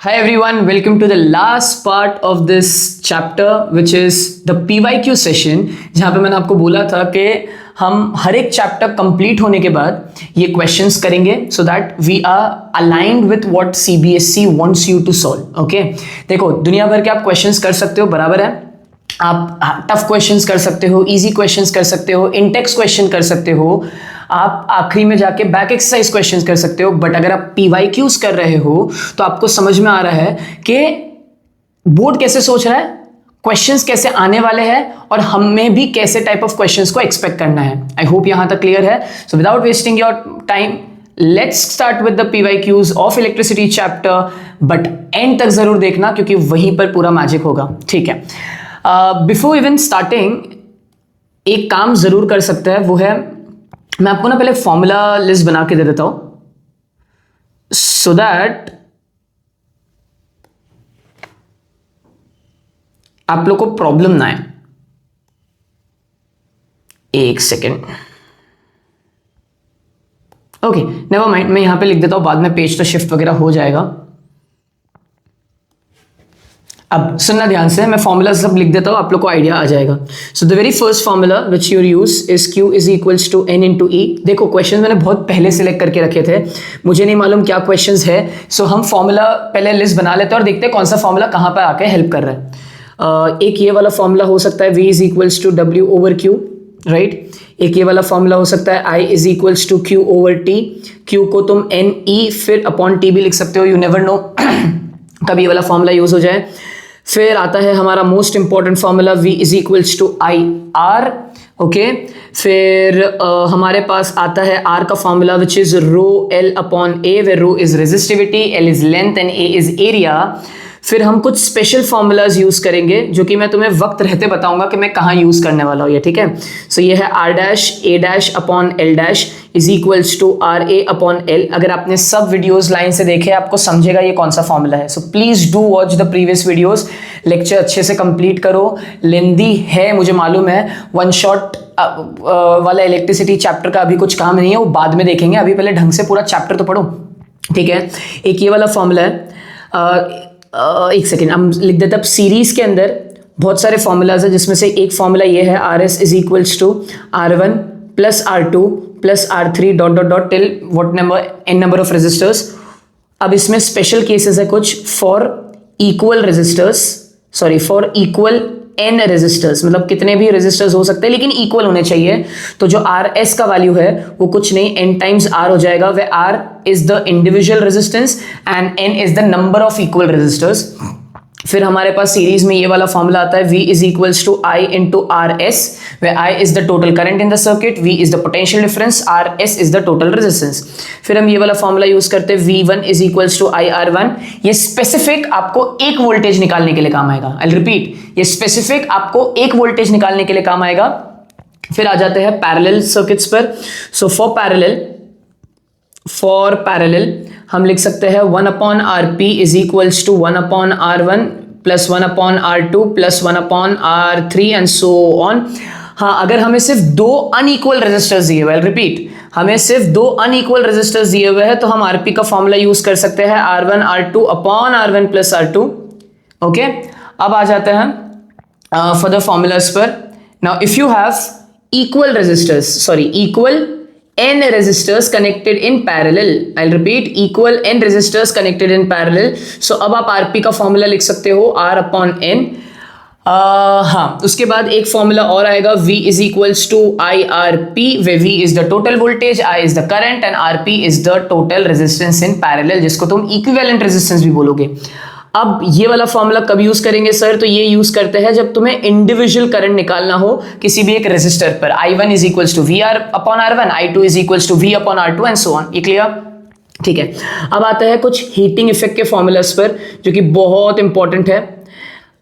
Hi everyone, welcome to the last part of this chapter which is the PYQ session जहाँ पे मैंने आपको बोला था कि हम हर एक चैप्टर कंप्लीट होने के बाद ये क्वेश्चंस करेंगे so that we are aligned with what CBSE wants you to solve. Okay, देखो दुनिया भर के आप क्वेश्चंस कर सकते हो, बराबर है। आप टफ क्वेश्चंस कर सकते हो, इजी क्वेश्चंस कर सकते हो, इंटेक्स क्वेश्चन कर सकते हो, आप आखिरी में जाके बैक एक्सरसाइज क्वेश्चंस कर सकते हो। बट अगर आप पीवाईक्यूज कर रहे हो तो आपको समझ में आ रहा है कि बोर्ड कैसे सोच रहा है, क्वेश्चंस कैसे आने वाले हैं और हमें भी कैसे टाइप ऑफ क्वेश्चंस को एक्सपेक्ट करना है। आई होप यहां तक क्लियर है। So without wasting your time let's start with the PYQs of electricity chapter, but and तक जरूर देखना क्योंकि वहीं पर पूरा मैजिक होगा, ठीक है। बिफोर इवन स्टार्टिंग एक काम जरूर कर सकते हैं, वो है मैं आपको ना पहले फॉर्मूला लिस्ट बना के दे देता हूं सो दैट आप लोग को प्रॉब्लम ना आए। एक सेकेंड, ओके नेवर माइंड, मैं यहां पे लिख देता हूं, बाद में पेज तो शिफ्ट वगैरह हो जाएगा। अब सुनना ध्यान से, मैं फॉर्मूला सब लिख देता हूं, आप लोग को आइडिया आ जाएगा। So the very first formula which you use is Q is equals to N into E। देखो क्वेश्चन मैंने बहुत पहले सिलेक्ट करके रखे थे, मुझे नहीं मालूम क्या क्वेश्चंस है। सो हम फॉर्मूला पहले लिस्ट बना लेते हैं और देखते हैं कौन सा फॉर्मूला कहां पर आके हेल्प कर रहा है। एक ये वाला फॉर्मूला हो सकता है V is equals to W over Q, right. एक ये वाला फॉर्मूला हो सकता है I is equals to Q over T। Q को तुम NE फिर अपॉन T भी लिख सकते हो, यू नेवर नो कभी ये वाला फॉर्मूला यूज हो जाए। फिर आता है हमारा most important formula V is equals to I R, okay. फिर हमारे पास आता है R का formula which is rho L upon A, where rho is resistivity, L is length and A is area. फिर हम कुछ स्पेशल फॉर्मूलाज यूज करेंगे जो कि मैं तुम्हें वक्त रहते बताऊंगा कि मैं कहाँ यूज करने वाला हूँ ये, ठीक है। सो ये है R dash A dash upon L dash is equals to RA upon L। अगर आपने सब वीडियोस लाइन से देखे आपको समझेगा ये कौन सा फॉर्मूला है। So please do watch the previous videos, lecture अच्छे से कंप्लीट करो। लेंदी है मुझे मालूम है, वन शॉट वाला इलेक्ट्रिसिटी चैप्टर का अभी कुछ काम नहीं है, वो बाद में देखेंगे, अभी पहले ढंग से पूरा चैप्टर तो पढ़ो, ठीक है। एक ये वाला फॉर्मूला है, एक सेकेंड हम लिख देते हैं। सीरीज के अंदर बहुत सारे फॉर्मूलाज है जिसमें से एक फॉर्मूला ये है RS is equals to R1 plus R2 plus R3 dot dot dot till what number n number of resistors. अब इसमें स्पेशल केसेस है कुछ for equal resistors, sorry for equal n resistors, मतलब कितने भी रेजिस्टर्स हो सकते हैं लेकिन इक्वल होने चाहिए। तो जो RS का वैल्यू है वो कुछ नहीं n टाइम्स R हो जाएगा, वे R is the individual resistance and n is the number of equal resistors. फिर हमारे पास सीरीज में ये वाला फॉर्मूला आता है V is equals to I into RS, where I is the total current in the circuit, V is the potential difference, RS is the total resistance. फिर हम ये वाला फॉर्मूला यूज करते हैं V1 is equals to IR1। ये specific आपको एक voltage निकालने के लिए काम आएगा। आई रिपीट, ये स्पेसिफिक आपको एक वोल्टेज निकालने के लिए काम आएगा। फिर आ जाते हैं पैरेलल सर्किट्स पर। सो फॉर पैरेलल हम लिख सकते हैं 1 upon RP is equals to 1 upon R1 plus 1 upon R2 plus 1 upon R3 and so on. हाँ, अगर हमें सिर्फ दो अनइक्वल रेजिस्टर्स दिए हुए, रिपीट हमें सिर्फ दो अनइक्वल रेजिस्टर्स दिए हुए हैं तो हम RP का फॉर्मूला यूज कर सकते हैं R1 R2 upon R1 plus R2, okay. अब आ जाते हैं फॉर द फॉर्मूलाज पर। Now if you have equal resistors, sorry equal n resistors connected in parallel, I'll repeat equal n resistors connected in parallel, so अब आप RP का formula लिख सकते हो R अपॉन N। हाँ, उसके बाद एक फॉर्मूला और आएगा V is equals to IRP, where V is the total voltage, I is the current and RP is the total resistance in parallel, जिसको तुम इक्विवेलेंट रेजिस्टेंस भी बोलोगे। अब ये वाला फॉर्मूला कब यूज करेंगे सर? तो ये यूज करते हैं जब तुम्हें इंडिविजुअल करंट निकालना हो किसी भी एक रेजिस्टर पर। I1 is equals to VR upon R1, I2 is equals to V upon R2 and so on. ये क्लियर? ठीक है। अब आता है कुछ हीटिंग इफेक्ट के फॉर्मूलास पर जो कि बहुत इंपॉर्टेंट है,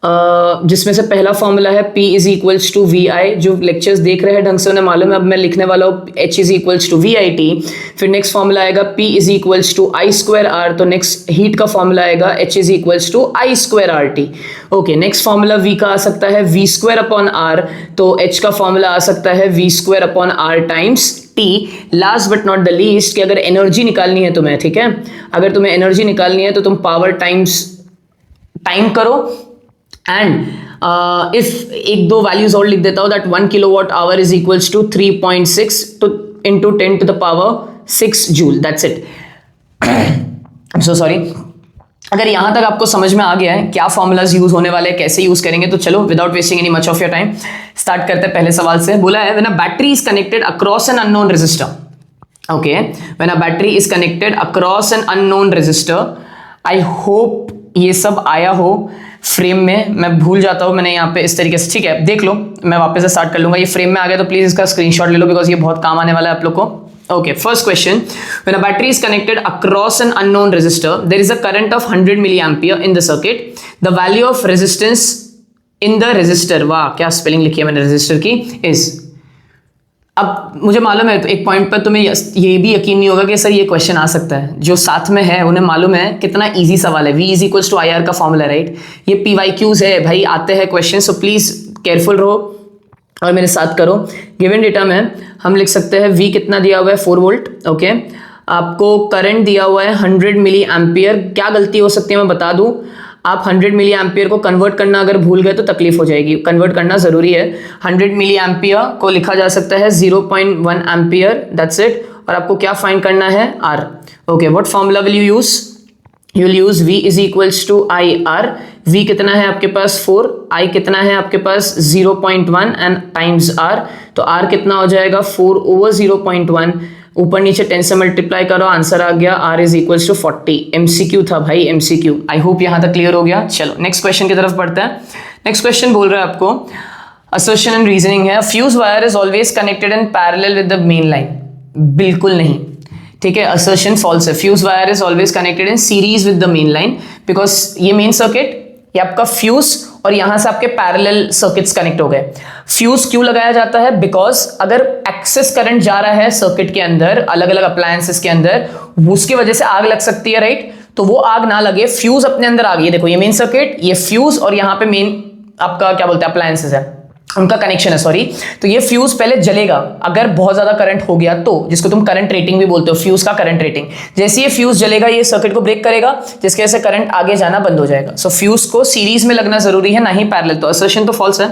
जिसमें से पहला फॉर्मूला है P is equals to VI। जो लेक्चर्स देख रहे हैं ढंग से उन्हें मालूम है, अब मैं लिखने वाला हूँ H is equals to VIT। फिर नेक्स्ट फॉर्मूला आएगा P is equals to I square R, तो नेक्स्ट हीट का फॉर्मूला आएगा H is equals to I square RT, okay. Next formula V का आ सकता है V स्क्वायर अपॉन R, तो H का फॉर्मूला आ सकता है V square upon R times last but not the least कि अगर एनर्जी निकालनी है तुम्हें, ठीक है, अगर तुम्हें एनर्जी निकालनी है तो तुम पावर टाइम्स टाइम करो एंड इफ एक दो वैल्यूज और लिख देता हूं that 1 kilowatt hour is equals to 3.6 into 10 to the power 6 joule, that's it. I'm so sorry। अगर यहां तक आपको समझ में आ गया है क्या फॉर्मूलाज यूज होने वाले हैं, कैसे यूज करेंगे, तो चलो without wasting any much of your time start करते हैं पहले सवाल से। बोला है when a battery is connected across an unknown resistor, okay, when a battery is connected across an unknown resistor, I hope ये सब आया हो फ्रेम में, मैं भूल जाता हूं मैंने यहाँ पे इस तरीके से, ठीक है, देख लो, मैं वापस से स्टार्ट कर लूंगा। ये फ्रेम में आ गया तो प्लीज इसका स्क्रीनशॉट ले लो बिकॉज ये बहुत काम आने वाला है आप लोग को। Okay, first question. When a battery is connected across an unknown resistor, there is a current of 100 milliampere in the circuit. The value of resistance in the resistor, वाह क्या स्पेलिंग लिखी है मैंने resistor की, is। अब मुझे मालूम है तो एक पॉइंट पर तुम्हें ये भी यकीन नहीं होगा कि सर ये क्वेश्चन आ सकता है, जो साथ में है उन्हें मालूम है कितना इजी सवाल है। V is equals to I R का फॉर्मूला, राइट, ये PYQs है भाई, आते हैं क्वेश्चन, सो प्लीज केयरफुल रहो और मेरे साथ करो। गिवन डेटा में हम लिख सकते हैं V कितना दिया हुआ है 4 वोल्ट, ओके, आपको करंट दिया हुआ है 100 मिली एम्पियर। क्या गलती हो सकती है मैं बता दूं, आप 100 मिली एम्पियर को कन्वर्ट करना अगर भूल गए तो तकलीफ हो जाएगी, कन्वर्ट करना जरूरी है। 100 मिली एम्पियर को लिखा जा सकता है 0.1 एम्पियर, दैट्स इट। और आपको क्या फाइंड करना है, R, ओके। What formula will you use, you will use V is equals to I R. V कितना है आपके पास 4, I कितना है आपके पास 0.1 एंड टाइम्स R, तो R कितना हो जाएगा 4 over 0.1, ऊपर नीचे 10 से मल्टीप्लाई करो, आंसर आ गया R is equals to 40। MCQ था भाई, MCQ। आई होप यहां तक क्लियर हो गया। चलो नेक्स्ट क्वेश्चन की तरफ बढ़ते हैं। नेक्स्ट क्वेश्चन बोल रहा है आपको असर्शन एंड रीजनिंग है, fuse wire is always connected in parallel with the main line. बिल्कुल नहीं, ठीक है, असर्शन फॉल्स है। Fuse wire is always connected in series with the main line, because ये मेन सर्किट, ये आपका फ्यूज और यहां से आपके पैरेलल सर्किट्स कनेक्ट हो गए। फ्यूज क्यों लगाया जाता है, बिकॉज अगर एक्सेस करंट जा रहा है सर्किट के अंदर, अलग अलग अप्लायंसेस के अंदर, उसकी वजह से आग लग सकती है, राइट, तो वो आग ना लगे, फ्यूज अपने अंदर आ गई। देखो ये मेन सर्किट, ये फ्यूज और यहाँ पे मेन आपका क्या बोलते हैं अप्लायंसेस है, उनका कनेक्शन है, सॉरी। तो ये फ्यूज पहले जलेगा अगर बहुत ज्यादा करंट हो गया तो, जिसको तुम करंट रेटिंग भी बोलते हो, फ्यूज का करंट रेटिंग। जैसे ये फ्यूज जलेगा ये सर्किट को ब्रेक करेगा, जिसकी वजह से करंट आगे जाना बंद हो जाएगा। सो फ्यूज को सीरीज में लगना जरूरी है, ना ही पैरेलल। तो असर्शन तो फॉल्स है।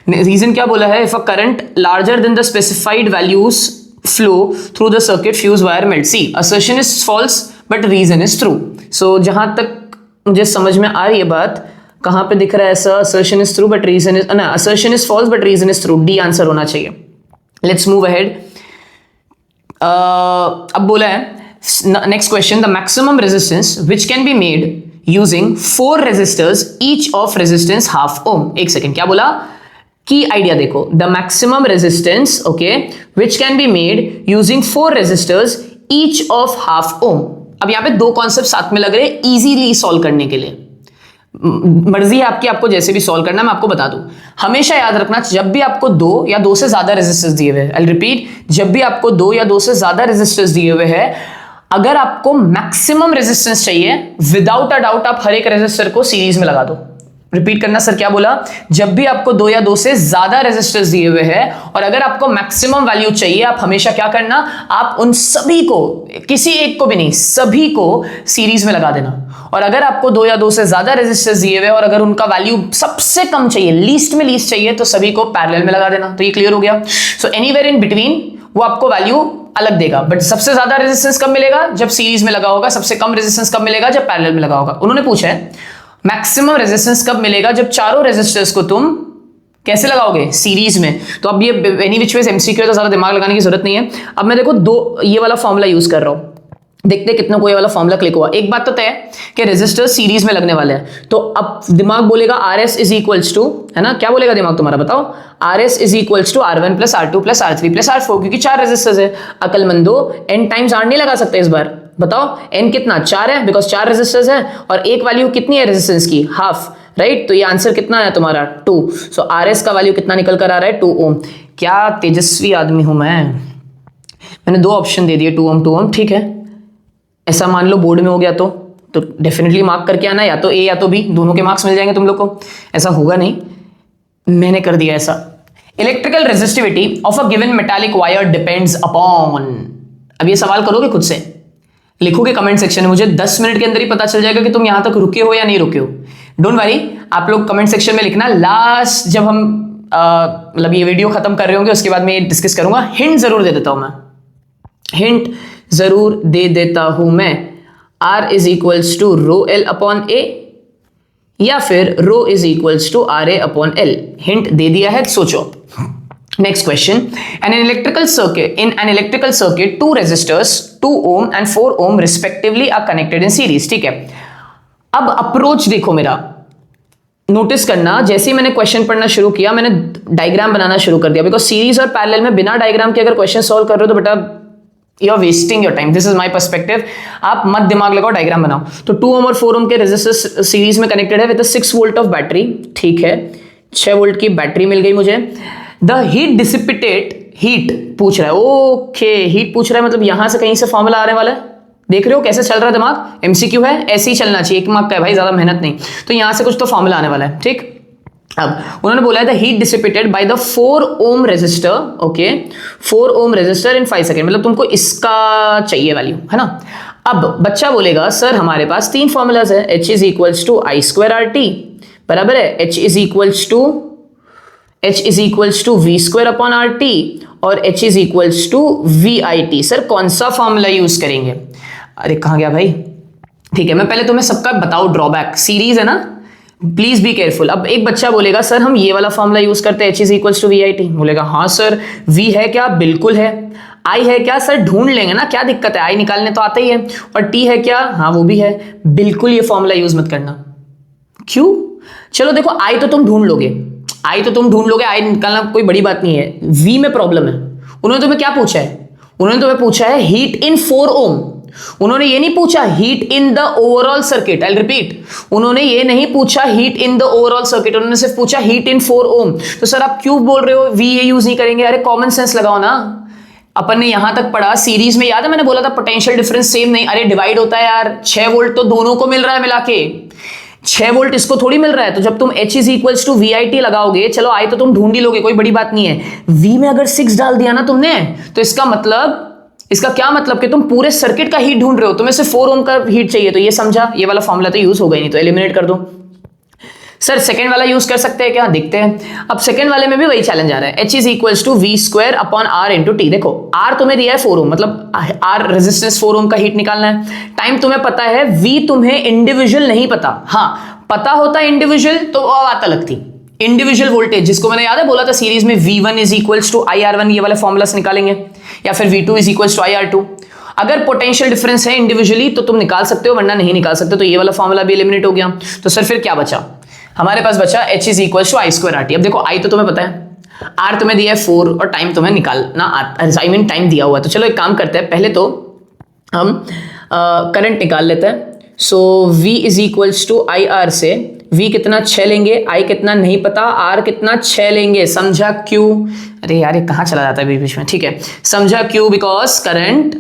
रीजन क्या बोला है, if a current larger than the specified values flow through the circuit fuse wire melt. C assertion is false but reason is true. So जहां तक मुझे समझ में आ रही है बात, कहां पे दिख रहा है ऐसा, assertion is true but reason is, ना, assertion is false but reason is true, D answer होना चाहिए। Let's move ahead. अब बोला है next question, the maximum resistance which can be made using 4 resistors each of resistance half ohm. एक second, क्या बोला, की आइडिया देखो, the maximum resistance, okay, which can be made using 4 resistors each of half ohm. अब यहां पे 2 concept साथ में लग रहे हैं इजीली सॉल्व करने के लिए, मर्जी है आपकी, आपको जैसे भी सॉल्व करना। मैं आपको बता दूं, हमेशा याद रखना, जब भी आपको 2 या 2 से ज्यादा रेजिस्टर्स दिए हुए हैं, आई रिपीट, जब भी आपको 2 या 2 से ज्यादा रेजिस्टर्स दिए हुए हैं, अगर आपको मैक्सिमम रेजिस्टेंस चाहिए, विदाउट अ डाउट आप हर एक रेजिस्टर को सीरीज में लगा दो। रिपीट करना, सर क्या बोला, जब भी आपको 2 या 2 से ज्यादा रेजिस्टर्स दिए हुए हैं और अगर आपको मैक्सिमम वैल्यू चाहिए, आप हमेशा क्या करना, आप उन सभी को, किसी एक को भी नहीं, सभी को सीरीज में लगा देना। और अगर आपको 2 या 2 से ज्यादा रेजिस्टर्स दिए हुए और अगर उनका वैल्यू सबसे कम चाहिए, लीस्ट में लीस्ट चाहिए, तो सभी को पैरेलल में लगा देना। तो ये क्लियर हो गया। सो एनीवेयर इन बिटवीन वो आपको वैल्यू अलग देगा, बट सबसे ज्यादा रेजिस्टेंस कब मिलेगा, जब सीरीज में लगा होगा। सबसे कम रेजिस्टेंस कब मिलेगा, जब पैरेलल में लगा होगा। उन्होंने पूछा है मैक्सिमम रेजिस्टेंस कब मिलेगा, जब चारों रेजिस्टर्स को तुम कैसे लगाओगे, सीरीज में। तो अब ये एनी विच वेज एमसीक्यू है, तो ज्यादा दिमाग लगाने की जरूरत नहीं है। अब मैं देखो 2 ये वाला फॉर्मूला यूज कर रहा हूं, देखते कितना कोई वाला फॉर्मूला क्लिक हुआ। एक बात तो तय है कि रेजिस्टर सीरीज में लगने वाले हैं, तो अब दिमाग बोलेगा RS इज इक्वल्स टू, है ना, क्या बोलेगा दिमाग तुम्हारा, बताओ, RS is equals to R1 plus R2 plus R3 plus R4, क्योंकि 4 रेजिस्टर्स है। अकलमंदो n टाइम्स R नहीं लगा सकते इस बार, बताओ n कितना, 4 है, बिकॉज 4 रेजिस्टर्स है और एक वैल्यू कितनी है रेजिस्टेंस की, हाफ, राइट। तो ये आंसर कितना है तुम्हारा 2। सो RS का वैल्यू कितना निकल कर आ रहा है 2 ओम। क्या तेजस्वी आदमी हूं मैंने 2 ऑप्शन दे दिए, 2 ओम 2 ओम, ठीक है। ऐसा मान लो बोर्ड में हो गया तो डेफिनेटली मार्क करके आना, या तो A या तो B, दोनों के मार्क्स मिल जाएंगे तुम लोग को। ऐसा होगा नहीं, मैंने कर दिया ऐसा। Electrical resistivity of a given metallic wire depends upon. अब ये सवाल करोगे खुद से, लिखोगे कमेंट सेक्शन में, मुझे 10 मिनट के अंदर ही पता चल जाएगा कि तुम यहां तक रुके हो या नहीं रुके हो। डोंट वरी, आप लोग कमेंट सेक्शन में लिखना। लास्ट जब हम मतलब ये वीडियो खत्म कर रहे होंगे उसके बाद मैं ये डिस्कस करूंगा। हिंट जरूर दे देता हूं मैं, हिंट जरूर दे देता हूं मैं। R is equals to rho L upon A या फिर rho is equals to R A upon L. Hint दे दिया है, सोचो। Next question. In an electrical circuit, two resistors 2 ohm and 4 ohm respectively are connected in series. ठीक है, अब approach देखो मेरा, नोटिस करना। जैसे ही मैंने क्वेश्चन पढ़ना शुरू किया मैंने डायग्राम बनाना शुरू कर दिया, बिकॉज सीरीज और पैरेलल में बिना डायग्राम के अगर क्वेश्चन सॉल्व कर रहे हो तो बेटा you are wasting your time. This is my perspective. आप मत दिमाग लगाओ, डायग्राम बनाओ। तो 2 ohm और 4 ohm के रेजिस्टर्स सीरीज में कनेक्टेड है विद 6 वोल्ट ऑफ बैटरी। ठीक है, 6 वोल्ट की बैटरी मिल गई मुझे। द हीट डिसिपिटेड, हीट पूछ रहा है, ओके हीट पूछ रहा है, मतलब यहां से कहीं से फॉर्मूला आने वाला है। देख रहे हो कैसे चल रहा है दिमाग, एमसीक्यू है, ऐसे ही चलना चाहिए, 1 मार्क का है भाई, ज्यादा मेहनत नहीं। तो यहां से कुछ तो फॉर्मूला आने वाला है। ठीक, अब उन्होंने बोला है the heat dissipated by the 4 ohm resistor, okay 4 ohm resistor in 5 second, मतलब तुमको इसका चाहिए वैल्यू, है ना। अब बच्चा बोलेगा सर हमारे पास 3 फॉर्मूलाज है, H is equals to I square R T, बराबर है H is equals to V square upon R T और H is equals to V I T. Sir कौन सा फॉर्मूला यूज करेंगे? अरे कहां गया भाई, ठीक है मैं पहले तुम्हें सबका बताऊं ड्रॉबैक। सीरीज है ना, प्लीज बी केयरफुल। अब एक बच्चा बोलेगा सर हम ये वाला फॉर्मूला यूज करते हैं, H is equals to V I T. बोलेगा हाँ सर, V है क्या? बिल्कुल है। I है क्या? सर ढूंढ लेंगे ना, क्या दिक्कत है, I निकालने तो आता ही है। और T है क्या? हाँ वो भी है। बिल्कुल ये फॉर्मूला यूज मत करना। क्यों? चलो देखो I तो तुम ढूंढ लोगे, I निकालना कोई बड़ी बात नहीं है। V में प्रॉब्लम है। उन्होंने तुम्हें क्या पूछा है? उन्होंने तुम्हें पूछा है हीट इन 4 ohm। उन्होंने ये नहीं पूछा heat in the overall circuit. I repeat, उन्होंने ये नहीं पूछा heat in the overall circuit, उन्होंने सिर्फ पूछा हीट इन 4 ohm। तो सर आप क्यों बोल रहे हो V ये यूज नहीं करेंगे? अरे कॉमन सेंस लगाओ ना। अपन ने यहां तक पढ़ा सीरीज में, याद है मैंने बोला था पोटेंशियल डिफरेंस सेम नहीं, अरे डिवाइड होता है यार। 6 वोल्ट तो दोनों को मिल रहा है मिला के, 6 वोल्ट इसको थोड़ी मिल रहा है। तो जब तुम H is equals to V I T लगाओगे, चलो I तो तुम ढूंढ ही लोगे, कोई बड़ी बात नहीं है। V में अगर 6 डाल दिया ना तुमने, तो इसका क्या मतलब कि तुम पूरे सर्किट का हीट ढूंढ रहे हो, तुम्हें सिर्फ 4 ohm का हीट चाहिए। तो ये समझा, ये वाला फॉर्मूला तो यूज होगा ही नहीं, तो एलिमिनेट कर दो। सर सेकंड वाला यूज कर सकते हैं क्या? देखते हैं। अब सेकंड वाले में भी वही चैलेंज आ रहा है, H is equals to V square upon R into T. देखो R तुम्हें दिया है 4 ohm, मतलब R रेजिस्टेंस 4 ohm का हीट निकालना है। टाइम तुम्हें पता है, V तुम्हें इंडिविजुअल नहीं पता। हाँ पता होता इंडिविजुअल तो बात अलग थी। इंडिविजुअल वोल्टेज जिसको मैंने याद है बोला था सीरीज में V1 is equals to I R one, ये वाले फॉर्मुलास निकालेंगे, या फिर V2 is equals to I R two. अगर पोटेंशियल डिफरेंस है इंडिविजुअली तो तुम निकाल सकते हो, वरना नहीं निकाल सकते। तो ये वाला फॉर्मूला भी एलिमिनेट हो गया। तो सर फिर क्या बचा? हमारे पास बचा H is equals to I square R T. अब देखो I तो तुम्हें पता है, R तुम्हें दिया है 4 और टाइम तुम्हें निकालना, आई मीन टाइम दिया हुआ है। तो चलो एक काम करते हैं, पहले तो हम करंट निकाल लेते हैं। So V is equals to I R से V कितना 6 लेंगे, I कितना नहीं पता, R कितना 6 लेंगे। समझा क्यों? अरे यार ये कहाँ चला जाता है बीच में, ठीक है समझा क्यों? बिकॉज करंट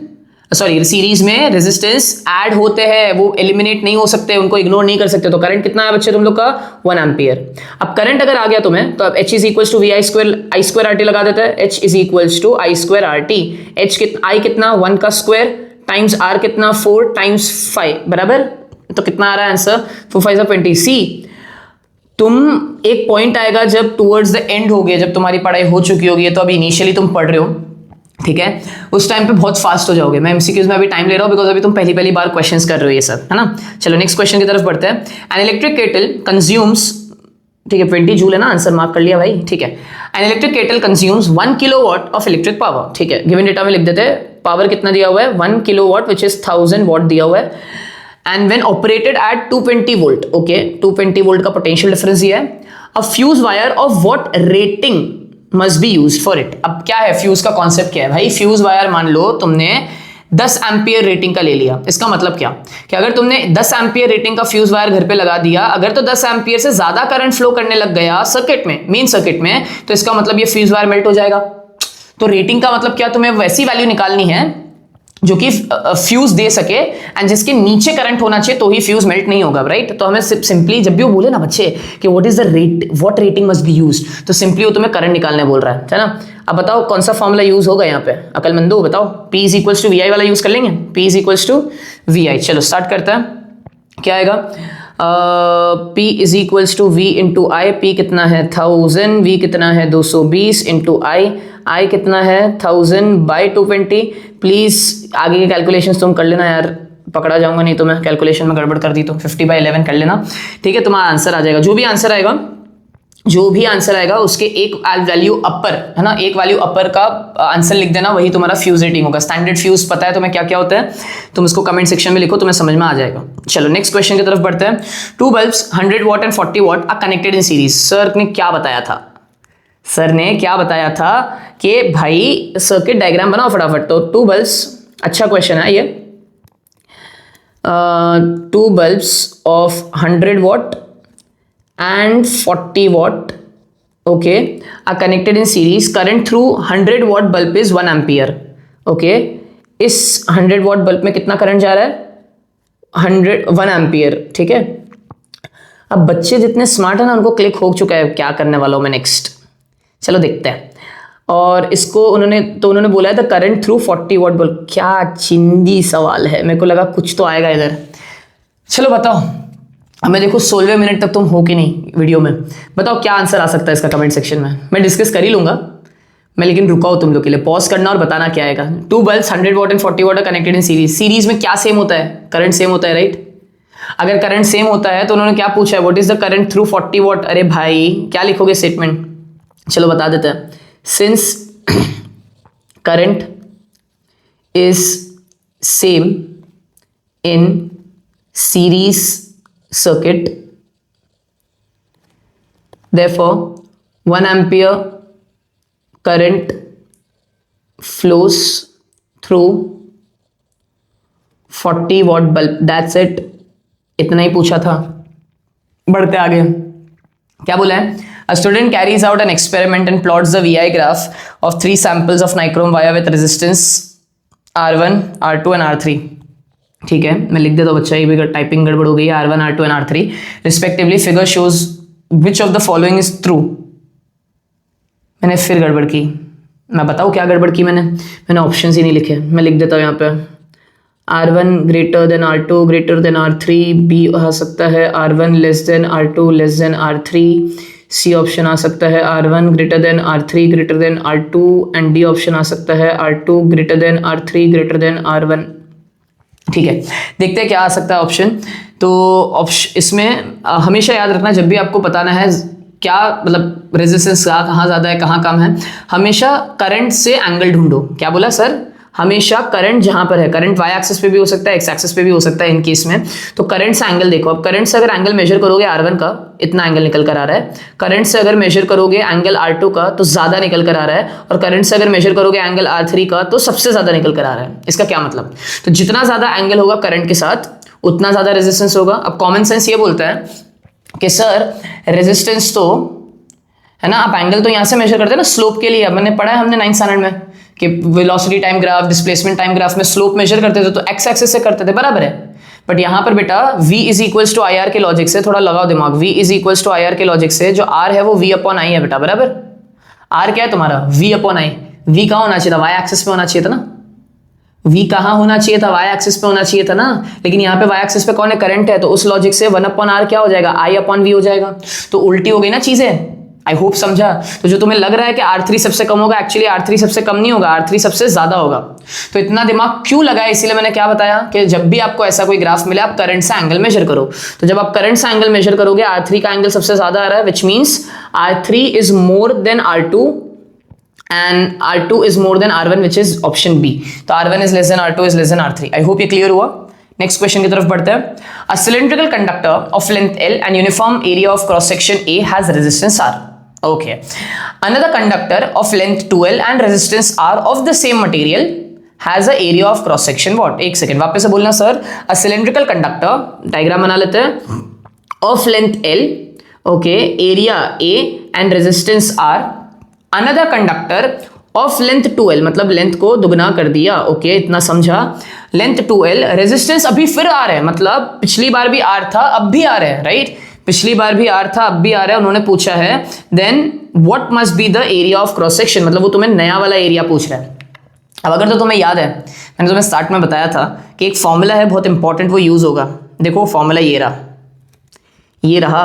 सीरीज में रेजिस्टेंस ऐड होते हैं, वो एलिमिनेट नहीं हो सकते, उनको इग्नोर नहीं कर सकते। तो करंट कितना है बच्चे तुम लोग का? 1 एम्पियर। अब करंट अगर आ गया तुम्हें तो अब H is equals to V I square R T लगा देता है। H is equals to I square R T. I कितना 1 का स्क्वायर टाइम्स R कितना 4 टाइम्स 5, बराबर। तो कितना आ रहा है आंसर? 4 5 20। सी तुम एक पॉइंट आएगा जब टुवर्ड्स द एंड हो गए, जब तुम्हारी पढ़ाई हो चुकी होगी, तो अभी इनिशियली तुम पढ़ रहे हो, ठीक है, उस टाइम पे बहुत फास्ट हो जाओगे। मैं एमसीक्यूज में अभी टाइम ले रहा हूं बिकॉज अभी तुम पहली बार क्वेश्चंस कर रहे हो ये सब, है ना। चलो नेक्स्ट क्वेश्चन की तरफ बढ़ते हैं। एन इलेक्ट्रिक केटल कंज्यूम्स, ठीक है 20 जूल है ना, आंसर मार्क कर लिया भाई, ठीक है। An electric kettle consumes 1 kilowatt of electric power, ठीक है, गिवन डेटा में लिख देते हैं। पावर कितना दिया हुआ है? 1 किलोवाट विच इज 1000 वॉट दिया हुआ है। And when operated at 220 volt, okay 220 volt का पोटेंशियल डिफरेंस दिया है। अ fuse wire of what rating must be used for it. अब क्या है फ्यूज का कॉन्सेप्ट, क्या है भाई? फ्यूज वायर मान लो तुमने 10 एम्पियर रेटिंग का ले लिया। इसका मतलब क्या कि अगर तुमने 10 एम्पियर रेटिंग का फ्यूज वायर घर पे लगा दिया, अगर तो 10 एम्पियर से ज्यादा करंट फ्लो करने लग गया सर्किट में, मेन सर्किट में, तो इसका मतलब ये फ्यूज वायर मेल्ट हो जाएगा। तो रेटिंग का मतलब क्या? तुम्हें वैसी वैल्यू निकालनी है जो कि फ्यूज दे सके एंड जिसके नीचे करंट होना चाहिए तो ही फ्यूज मेल्ट नहीं होगा, राइट। तो हमें सिंपली जब भी वो बोले ना बच्चे कि what is the rate, what rating must be used, तो सिंपली वो तुम्हें करंट निकालने बोल रहा है ना। अब बताओ कौन सा फॉर्मूला यूज होगा यहाँ पे, अकलमंदो बताओ। P is equals to V I वाला यूज कर लेंगे, P is equals to V I. चलो स्टार्ट करते हैं, क्या आएगा, P is equals to V into I. P कितना है 1000, V कितना है 220 इंटू I कितना है 1000 बाई 220। प्लीज आगे के कैलकुलेशंस तुम कर लेना यार, पकड़ा जाऊंगा नहीं तो मैं कैलकुलेशन में गड़बड़ कर दी तो 50/11 कर लेना, ठीक है। तुम्हारा आंसर आ जाएगा, जो भी आंसर आएगा उसके एक वैल्यू अपर, है ना, एक वैल्यू अपर का आंसर लिख देना, वही तुम्हारा फ्यूज रेटिंग होगा। स्टैंडर्ड फ्यूज पता है तुम्हें क्या क्या होता है, तुम उसको कमेंट सेक्शन में लिखो, तुम्हें समझ में आ जाएगा। चलो नेक्स्ट क्वेश्चन की तरफ बढ़ते हैं। 2 bulbs 100 watt and 40 watt are connected in series. Sir ने क्या बताया था कि भाई सर्किट डायग्राम बनाओ फटाफट। तो 2 बल्ब्स, अच्छा क्वेश्चन है ये। 2 bulbs of 100 what and 40 watt, okay, are connected in series. Current through 100 watt bulb is 1 ampere, okay। इस 100 watt bulb में कितना करंट जा रहा है 1 एम्पियर, ठीक है। अब बच्चे जितने स्मार्ट है ना उनको क्लिक हो चुका है क्या करने वाला हूं मैं नेक्स्ट, चलो देखते हैं। और इसको उन्होंने बोला है the current through 40 watt bulb। क्या चिंदी सवाल है, मेरे को लगा कुछ तो आएगा इधर। चलो बताओ, हमें देखो 16वें मिनट तक तुम हो कि नहीं वीडियो में, बताओ क्या आंसर आ सकता है इसका कमेंट सेक्शन में। मैं डिस्कस कर ही लूंगा मैं, लेकिन रुका हूं तुम लोग के लिए, पॉज करना और बताना क्या आएगा। 2 bulbs 100 watt and 40 what connected in series. Series में क्या सेम होता है, करंट सेम होता है, राइट। अगर करंट सेम होता है तो उन्होंने क्या पूछा है, what is the current through 40 what. अरे भाई क्या लिखोगे स्टेटमेंट, चलो बता देते हैं। Since current is same in series circuit, therefore 1 ampere current flows through 40 watt bulb, that's it। इतना ही पूछा था, बढ़ते आगे। क्या बोला है, a student carries out an experiment and plots the VI graph of 3 samples of nichrome wire with resistance R1, R2 and R3। ठीक है, मैं लिख देता हूँ बच्चा, ये भी टाइपिंग गड़बड़ हो गई है। R1, R2 and R3 respectively. Figure shows which of the following is true. मैंने फिर गड़बड़ की, मैं बताऊँ क्या गड़बड़ की मैंने ऑप्शंस ही नहीं लिखे। मैं लिख देता हूँ यहाँ पे R1 greater than R2 greater than R3, B आ सकता है R1 less than R2 less than R3, C option आ सकता है R1 greater than R3 greater than R2 and D option आ सकता है R2 greater than R3 greater then R1। ठीक है, देखते हैं क्या आ सकता है ऑप्शन। तो ऑप्शन इसमें हमेशा याद रखना, जब भी आपको बताना है क्या मतलब रेजिस्टेंस का कहाँ ज़्यादा है कहाँ कम है, हमेशा करंट से एंगल ढूंढो। क्या बोला सर, हमेशा करंट जहाँ पर है, करंट वाई एक्सिस पे भी हो सकता है एक्स एक्सिस पे भी हो सकता है इन केस में, तो करंट से एंगल देखो। अब करंट से अगर एंगल मेजर करोगे R1 का, इतना एंगल निकल कर आ रहा है। करंट से अगर मेजर करोगे एंगल R2 का तो ज़्यादा निकल कर आ रहा है, और करंट से अगर मेजर करोगे एंगल R3 का तो सबसे ज़्यादा निकल कर आ रहा है। इसका क्या मतलब, तो जितना ज़्यादा एंगल होगा करंट के साथ उतना ज़्यादा रेजिस्टेंस होगा। अब कॉमन सेंस ये बोलता है कि सर रेजिस्टेंस तो है ना, आप एंगल तो यहाँ से मेजर करते हैं ना स्लोप के लिए। मैंने पढ़ा है हमने 9th स्टैंडर्ड में कि velocity time graph, displacement time graph में स्लोप मेजर करते थे तो एक्स एक्सिस से करते थे, बराबर है। बट यहाँ पर बेटा v is equals to I R के लॉजिक से, थोड़ा लगाओ दिमाग, v is equals to I R के लॉजिक से जो r है वो v अपॉन आई है बेटा, बराबर। r क्या है तुम्हारा, v अपॉन आई। v कहाँ होना चाहिए था, y एक्सिस पे होना चाहिए था ना। v कहाँ होना चाहिए था, y एक्सिस पे होना चाहिए था ना, लेकिन यहाँ पे y एक्सिस पे कौन है, करंट है, तो उस लॉजिक से 1 अपॉन r क्या हो जाएगा, i अपॉन v हो जाएगा। तो उल्टी हो गई ना चीजें, आई होप समझा। तो जो तुम्हें लग रहा है कि R3 सबसे कम होगा, एक्चुअली R3 सबसे कम नहीं होगा, R3 सबसे ज्यादा होगा। तो इतना दिमाग क्यों लगाया, इसीलिए मैंने क्या बताया कि जब भी आपको ऐसा कोई ग्राफ मिले आप करंट से एंगल मेजर करो। तो जब आप करंट से एंगल मेजर करोगे R3 का एंगल सबसे ज्यादा आ रहा है, which means R3 is more than R2 and R2 is more than R1 which is option B. तो R1 is less than R2 is less than R3। I hope ये clear हुआ। Next question की तरफ बढ़ते हैं। A cylindrical conductor of length L and uniform area of cross section A has resistance R। Okay. Another conductor of length 2L and resistance R of the same material has a area of cross section what? एक second वापस से बोलना sir. A cylindrical conductor, diagram बना लेते हैं, of length L, okay, area A and resistance R. Another conductor of length 2L, मतलब length को दुगना कर दिया, ओके इतना समझा। लेंथ 2L, रेजिस्टेंस अभी फिर R है, मतलब पिछली बार भी R था अब भी R है, राइट, पिछली बार भी R था अब भी R है। उन्होंने पूछा है then what must be the area of cross section, मतलब वो तुम्हें नया वाला एरिया पूछ रहा है। अब अगर तो तुम्हें याद है, मैंने तुम्हें स्टार्ट में बताया था कि एक फॉर्मूला है बहुत इंपॉर्टेंट, वो यूज होगा। देखो फॉर्मूला ये रहा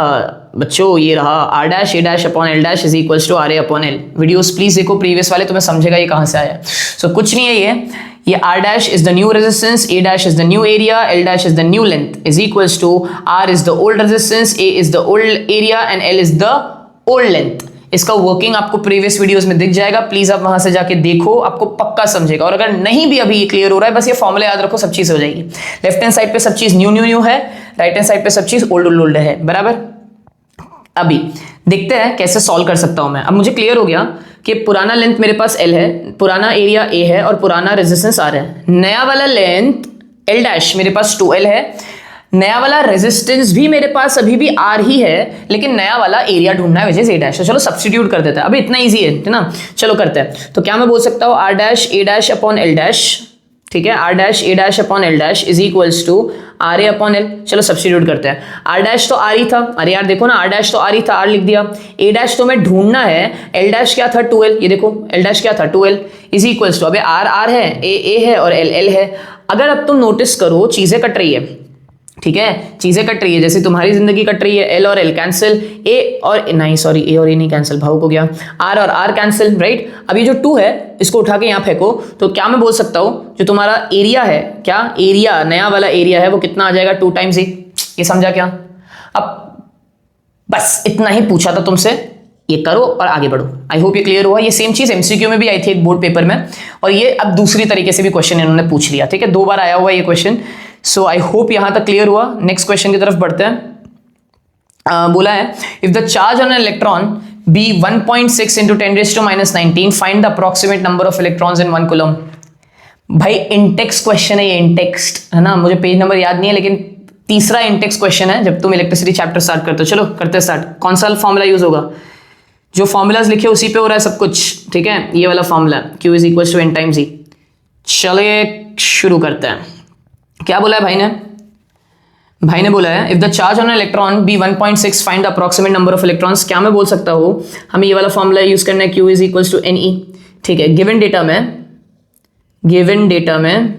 बच्चों, ये रहा R dash A dash upon L dash is equals to RA upon L। Videos please देखो प्रीवियस वाले, तुम्हें समझेगा ये कहाँ से आया। सो कुछ नहीं है, ये R dash is the new resistance, A dash is the new area, L dash is the new length is equals to R is the old resistance, A is the old area and L is the old length. इसका working आपको previous videos में दिख जाएगा, please आप वहां से जाके देखो, आपको पक्का समझेगा। और अगर नहीं भी अभी ये क्लियर हो रहा है, बस ये फॉर्मूला याद रखो, सब चीज हो जाएगी। लेफ्ट हैंड साइड पे सब चीज न्यू न्यू न्यू है, राइट हैंड साइड पे सब चीज ओल्ड ओल्ड ओल्ड है, बराबर। अभी देखते हैं कैसे सॉल्व कर सकता हूं मैं। अब मुझे क्लियर हो गया कि पुराना लेंथ मेरे पास L है, पुराना एरिया A है और पुराना रेजिस्टेंस R है। नया वाला लेंथ L डैश मेरे पास 2L है, नया वाला रेजिस्टेंस भी मेरे पास अभी भी R ही है, लेकिन नया वाला एरिया ढूंढना है, वजह से A डैश। तो चलो सब्स्टिट्यूट कर देते हैं, अभी इतना ईजी है ना, चलो करते हैं। तो क्या मैं बोल सकता हूँ R dash A dash upon L dash, ठीक है, R dash A dash upon L dash is equals to RA upon L। चलो सब्स्टिट्यूट करते हैं। R डैश तो R ही था, अरे यार देखो ना, R डैश तो R ही था, R लिख दिया। A डैश तो मैं ढूंढना है, L डैश क्या था 2L, ये देखो L डैश क्या था 2L इज इक्वल्स टू, अबे R R है, A है और L L है। अगर अब तुम नोटिस करो चीजें कट रही है, ठीक है, चीजें कट रही है, जैसे तुम्हारी जिंदगी कट रही है। L और L कैंसिल, A और नहीं सॉरी A और A नहीं कैंसिल, भाव हो गया, R और R कैंसिल, राइट। अब ये जो 2 है इसको उठा के यहाँ फेंको, तो क्या मैं बोल सकता हूँ जो तुम्हारा एरिया है, क्या एरिया नया वाला एरिया है वो कितना आ जाएगा 2 टाइम्स A। ये समझा क्या? अब बस इतना ही पूछा था तुमसे, ये करो और आगे बढ़ो। आई होप ये क्लियर हुआ। ये सेम चीज MCQ में भी आई थी एक बोर्ड पेपर में, और ये अब दूसरी तरीके से भी क्वेश्चन इन्होंने पूछ लिया, ठीक है, 2 बार आया हुआ ये क्वेश्चन। सो आई होप यहां तक क्लियर हुआ। नेक्स्ट क्वेश्चन की तरफ बढ़ते हैं। बोला है if the charge on an electron be 1.6 into 10⁻⁻19 find the approximate number of electrons in 1 coulomb. भाई इंटेक्स क्वेश्चन है ये, इंटेक्स्ट है ना, मुझे पेज नंबर याद नहीं है, लेकिन तीसरा इंटेक्स क्वेश्चन है जब तुम इलेक्ट्रिसिटी चैप्टर स्टार्ट करते हो। चलो करते स्टार्ट। कौन सा फॉर्मूला यूज होगा? जो फॉर्मूलाज लिखे उसी पे हो रहा है सब कुछ, ठीक है, ये वाला formula Q is equal to N times E। चलिए शुरू करते हैं। क्या बोला है भाई ने? भाई ने बोला है if the charge on electron be 1.6 find the approximate number of electrons. क्या मैं बोल सकता हूँ, हमें ये वाला फॉर्मूला यूज करना है, Q is equal to NE, ठीक है। गिवन डेटा में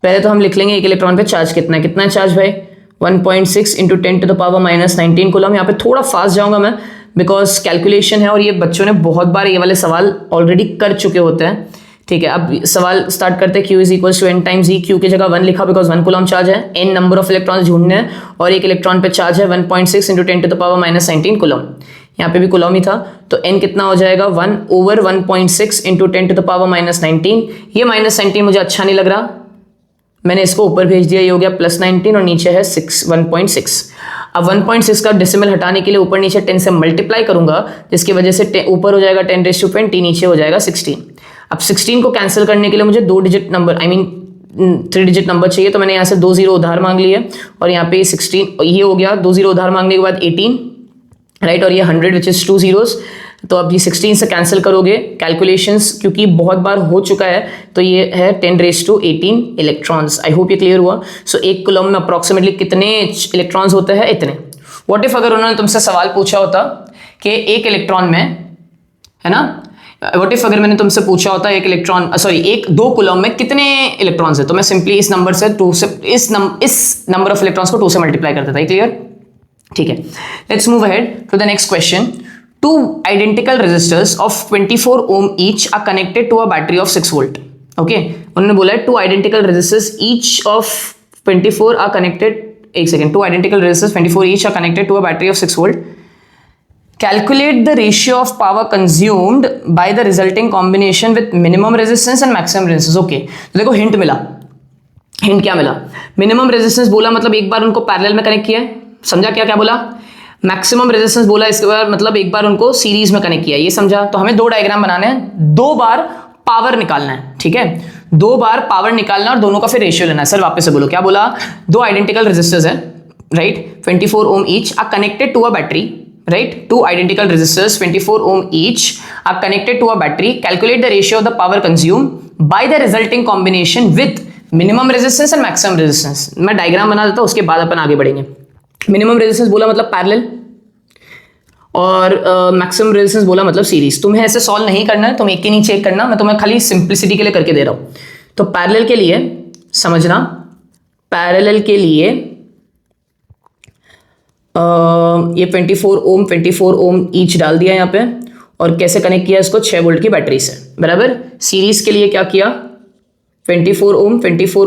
पहले तो हम लिख लेंगे एक इलेक्ट्रॉन पे चार्ज कितना है। कितना है चार्ज भाई? 1.6 इंटू 10⁻⁻19 कूलम। यहाँ पे थोड़ा फास्ट जाऊंगा मैं बिकॉज कैलकुलेशन है और ये बच्चों ने बहुत बार ये वाले सवाल ऑलरेडी कर चुके होते हैं, ठीक है। अब सवाल स्टार्ट करते हैं। Q is equal to N times E। Q की जगह 1 लिखा बिकॉज 1 कूलम चार्ज है, N नंबर ऑफ इलेक्ट्रॉन्स ढूंढने हैं और एक इलेक्ट्रॉन पे चार्ज है 1.6 इंटू 10⁻⁻19 कूलम। यहाँ पे भी कूलम ही था, तो N कितना हो जाएगा 1 ओवर 1.6 इंटू 10⁻⁻19। ये -19 मुझे अच्छा नहीं लग रहा, मैंने इसको ऊपर भेज दिया, ये हो गया +19 और नीचे है 1.6। अब 1.6 का डेसिमल हटाने के लिए ऊपर नीचे 10 से मल्टीप्लाई करूंगा, जिसकी वजह से ऊपर हो जाएगा 10⁻20, नीचे हो जाएगा 16। अब 16 को कैंसिल करने के लिए मुझे 2 डिजिट नंबर 3 डिजिट नंबर चाहिए, तो मैंने यहाँ से 2 0 उधार मांग लिए और यहाँ पे 16 ये हो गया। 2 0 उधार मांगने के बाद 18, राइट, और ये 100 विच इज 2 zeros। तो अब ये 16 से कैंसिल करोगे, कैलकुलेशंस क्योंकि बहुत बार हो चुका है, तो ये है 10⁻18 इलेक्ट्रॉन्स। आई होप ये क्लियर हुआ। सो एक कूलम में अप्रोक्सीमेटली कितने इलेक्ट्रॉन्स होते हैं? इतने। व्हाट इफ अगर उन्होंने तुमसे सवाल पूछा होता कि एक इलेक्ट्रॉन में, है ना, व्हाट इफ अगर मैंने तुमसे पूछा होता एक इलेक्ट्रॉन सॉरी 2 कूलम में कितने इलेक्ट्रॉन्स है, तो मैं सिंपली इस नंबर से 2 से इस नंबर ऑफ इलेक्ट्रॉन्स को 2 से मल्टीप्लाई कर देता है। क्लियर? ठीक है, let's move ahead to the next question. 2 identical resistors of 24 ohm each are connected to a battery of 6 volt. Okay, उन्होंने बोला है 2 identical resistors each of 24 are connected, एक second, 2 identical resistors 24 each are connected to a battery of 6 volt. Calculate the ratio of power consumed by the resulting combination with minimum resistance and maximum resistance. Okay, तो देखो hint मिला। Hint क्या मिला? Minimum resistance बोला मतलब एक बार उनको parallel में कनेक्ट किया है, समझा? क्या क्या बोला? मैक्सिमम रेजिस्टेंस बोला, इसके बाद मतलब एक बार उनको सीरीज में कनेक्ट किया, ये समझा? तो हमें 2 डायग्राम बनाने हैं, 2 बार पावर निकालना है, ठीक है, 2 बार पावर निकालना और दोनों का फिर रेशियो लेना है। सर वापस से बोलो, क्या बोला? 2 आइडेंटिकल रेजिस्टर्स है, right, 24 ohm each, are connected to a battery, right? Two identical resistors 24 ohm each are connected to a battery. Calculate the ratio of the power consumed by the resulting combination with minimum resistance and maximum resistance. मैं diagram बना देता हूं, उसके बाद अपन आगे बढ़ेंगे. Minimum resistance बोला मतलब पैरेलल, और मैक्सिमम रेजिस्टेंस बोला मतलब सीरीज. तुम्हें ऐसे सॉल्व नहीं करना है, तुम एक के नीचे एक करना, मैं तुम्हें खाली सिंप्लिसिटी के लिए करके दे रहा हूं. तो पैरेलल के लिए समझना, पैरेलल के लिए ये 24 ओम ईच डाल दिया यहाँ पे, और कैसे कनेक्ट किया इसको 6 वोल्ट की बैटरी से, बराबर. सीरीज के लिए क्या किया, 24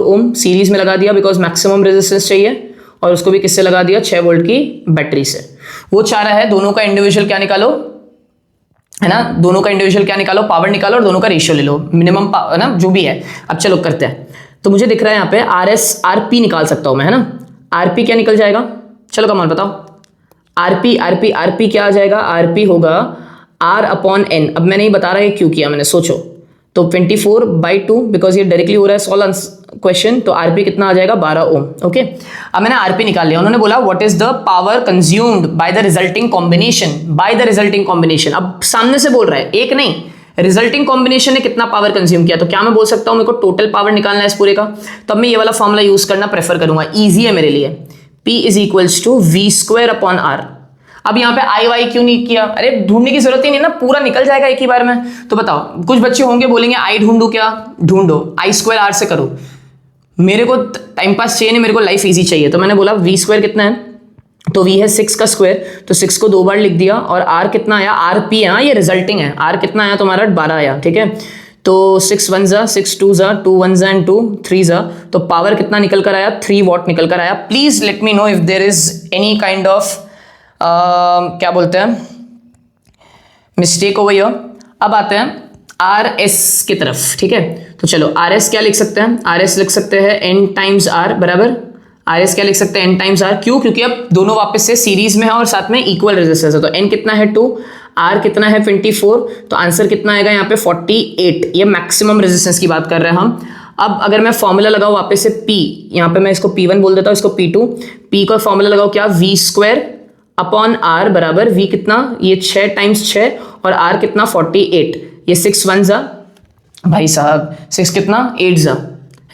ओम सीरीज में लगा दिया बिकॉज मैक्सिमम रेजिस्टेंस चाहिए, और उसको भी किससे लगा दिया, 6 वोल्ट की बैटरी से. वो चाह रहा है दोनों का इंडिविजुअल क्या निकालो, है ना, दोनों का इंडिविजुअल क्या निकालो, पावर निकालो, और दोनों का रेशियो ले लो, मिनिमम पावर ना जो भी है. अब चलो करते हैं. तो मुझे दिख रहा है यहाँ पे RP निकाल सकता हूं मैं, है ना. RP क्या निकल जाएगा, चलो कमाल बताओ. RP क्या आ जाएगा, RP होगा R/N. अब मैं नहीं बता रहा है क्यों किया मैंने, सोचो. तो 24/2 बिकॉज ये डायरेक्टली हो रहा है सॉल्व क्वेश्चन, तो RP कितना आ जाएगा, 12 ओम. ओके, अब मैंने RP निकाल लिया. उन्होंने बोला what is the power consumed by the resulting combination. अब सामने से बोल रहा है, एक नहीं, रिजल्टिंग कॉम्बिनेशन ने कितना पावर कंज्यूम किया. तो क्या मैं बोल सकता हूं मेरे को टोटल पावर निकालना है इस पूरे का, तब मैं ये वाला फॉर्मूला यूज करना प्रेफर करूंगा, ईजी है मेरे लिए. P = V²/R. अब यहाँ पे I क्यों नहीं किया, अरे ढूंढने की जरूरत ही नहीं ना, पूरा निकल जाएगा एक ही बार में. तो बताओ, कुछ बच्चे होंगे बोलेंगे I ढूंढू, क्या ढूंढो, I² R से करो. मेरे को टाइम पास चाहिए नहीं, मेरे को लाइफ इजी चाहिए. तो मैंने बोला V² कितना है, तो V है 6 का स्क्वायर, तो 6 को 2 बार लिख दिया. और R कितना आया, RP है, ये रिजल्टिंग है. R कितना आया तुम्हारा, 12 आया, ठीक है. तो 6 1 जा, 6 2 जा, 2 1 जा एंड 2 3 जा. तो पावर कितना निकल कर आया, 3 वॉट निकल कर आया. Please let me know if there is any kind of क्या बोलते हैं मिस्टेक ओवर हियर. अब आते हैं RS की तरफ, ठीक है. तो चलो RS क्या लिख सकते हैं, RS लिख सकते हैं N टाइम्स R, बराबर. RS क्या लिख सकते हैं, N टाइम्स R. क्यों, क्योंकि अब दोनों वापस से सीरीज में है और साथ में इक्वल रेजिस्टेंस है. तो N कितना है 2, R कितना है 24, तो आंसर कितना आएगा यहाँ पे 48. ये मैक्सिमम रेजिस्टेंस की बात कर रहे हैं हम. अब अगर मैं फॉर्मूला लगाऊं वापस से P, यहाँ पे मैं इसको P1 बोल देता हूँ, इसको P2. P का फॉर्मूला लगाओ क्या, V²/R बराबर V कितना, ये 6 टाइम्स 6, और R कितना 48. ये 6 1 जा, भाई साहब 6 कितना 8 जा,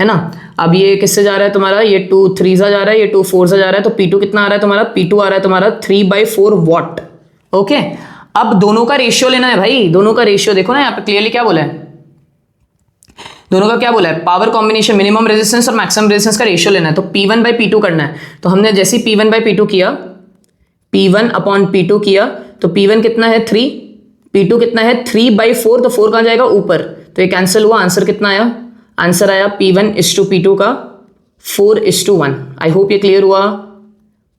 है ना. अब ये किससे जा रहा है तुम्हारा, ये 2 3 जा रहा है, ये 2 4 जा रहा है. तो P2 कितना आ रहा है तुम्हारा, P2 आ रहा है तुम्हारा 3/4 वॉट. ओके, अब दोनों का रेशियो लेना है भाई, दोनों का रेशियो देखो ना यहाँ पे क्लियरली क्या बोला है, दोनों का क्या बोला है, पावर कॉम्बिनेशन, मिनिमम रेजिस्टेंस और मैक्सिमम रेजिस्टेंस का रेशियो लेना है. तो P1/P2 करना है. तो हमने जैसे P1/P2 किया, P1/P2 किया, तो P1 कितना है 3, P2 कितना है 3/4, तो 4 कहाँ जाएगा ऊपर, तो ये कैंसिल हुआ. आंसर कितना आया, आंसर आया P1:P2 का 4:1. आई होप ये क्लियर हुआ,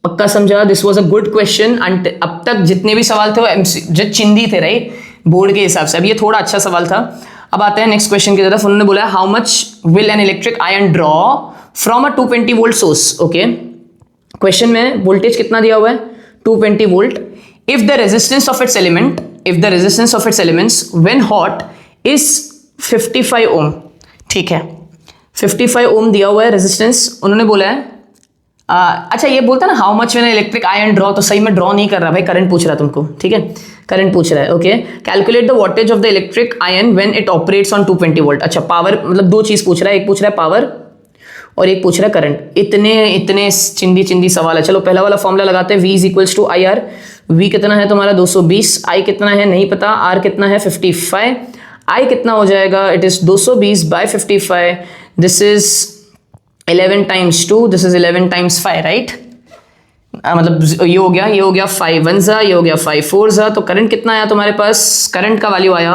पक्का समझा. This was a good question. अब तक जितने भी सवाल थे वो जो चिंदी थे, राइट, बोर्ड के हिसाब से. अब ये थोड़ा अच्छा सवाल था. अब आते हैं नेक्स्ट क्वेश्चन की तरफ. उन्होंने बोला how much will an electric ion draw from a 220 volt source. Okay, question में वोल्टेज कितना दिया हुआ है, 220 volt. If the resistance of its elements when hot is 55 ओम. ठीक है, 55 ओम दिया हुआ है रेजिस्टेंस. उन्होंने बोला है अच्छा, ये बोलता है ना how much when electric ion draw, तो सही में ड्रॉ नहीं कर रहा भाई, करंट पूछ रहा है तुमको, ठीक है, करंट पूछ रहा है. Okay, calculate the voltage of the electric ion when it operates on 220 volt. अच्छा, पावर मतलब दो चीज पूछ रहा है, एक पूछ रहा है पावर और एक पूछ रहा है करंट. इतने चिंदी सवाल है. चलो पहला वाला फॉर्मूला लगाते हैं, V = IR. V कितना है तुम्हारा 220, I कितना है नहीं पता, R कितना है 55, I कितना हो जाएगा, it is 220/55. This is 11 times 2, this is 11 times 5, right. मतलब ये हो गया 5 1 जा, ये हो गया 5 4 जा. तो करंट कितना आया तुम्हारे पास, करंट का वैल्यू आया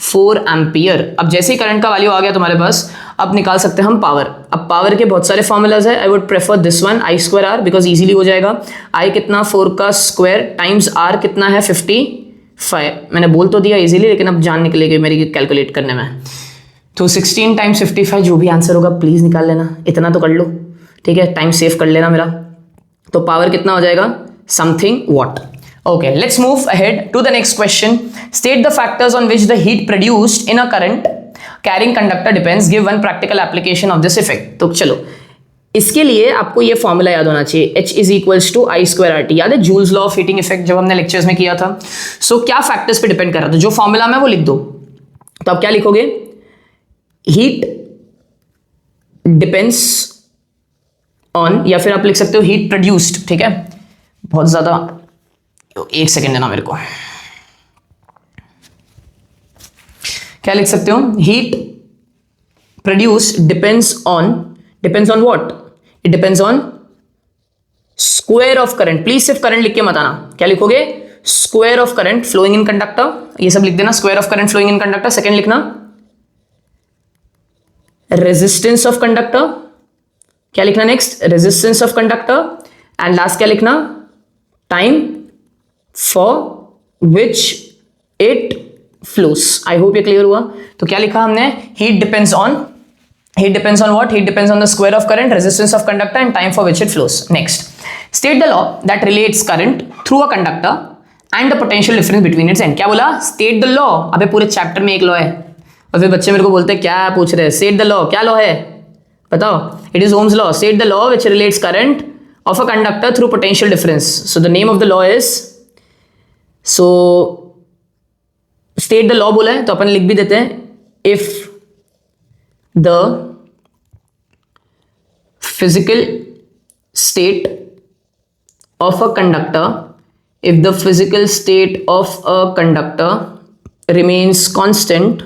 4 एम्पियर. अब जैसे ही करंट का वैल्यू आ गया तुम्हारे पास, अब निकाल सकते हैं हम पावर. अब पावर के बहुत सारे फॉर्मूलाज है. I would prefer this one, I²R, because easily हो जाएगा. I कितना 4 का स्क्वायर टाइम्स R कितना है 55. मैंने बोल तो दिया इजीली, लेकिन अब जान निकलेगी मेरी कैलकुलेट करने में. तो 16 टाइम्स 55, जो भी आंसर होगा प्लीज निकाल लेना, इतना तो कर लो, ठीक है, टाइम सेव कर लेना मेरा. तो पावर कितना हो जाएगा, something what. Okay, let's move ahead to the next question. State the factors on which the heat produced in a current carrying conductor depends. Give one practical application of this effect. तो चलो इसके लिए आपको ये formula याद होना चाहिए, H is equals to I square R T. याद है Joule's law of heating effect जब हमने लेक्चर्स में किया था। सो क्या फैक्टर्स पे डिपेंड कर रहा था, जो फॉर्मूला में वो लिख दो। तो आप क्या लिखोगे, हीट डिपेंड्स ऑन, या फिर आप लिख सकते हो हीट प्रोड्यूस्ड। ठीक है, बहुत ज्यादा, एक सेकेंड देना मेरे को। क्या लिख सकते हो, heat produced depends on what, it depends on square of current. Please सिर्फ करंट लिख के मत आना, क्या लिखोगे, square of current flowing in conductor, ये सब लिख देना, square of current flowing in conductor. Second लिखना रेजिस्टेंस ऑफ कंडक्टर, क्या लिखना next, resistance of conductor. And last क्या लिखना, time for which it flows. I hope ये क्लियर हुआ। तो क्या लिखा हमने, heat depends on what, heat depends on the square of current, resistance of conductor and time for which it flows. Next, state the law that relates current through a conductor and the potential difference between its end. क्या बोला, state the law। अबे पूरे chapter में एक law है, और फिर बच्चे मेरे को बोलते हैं क्या पूछ रहे हैं, state the law, क्या लॉ है बताओ, it is Ohm's law। state the law which relates current of a conductor through potential difference। so the name of the law is, so state the law बोला है तो अपन लिख भी देते हैं, if the physical state of a conductor, if the physical state of a conductor remains constant,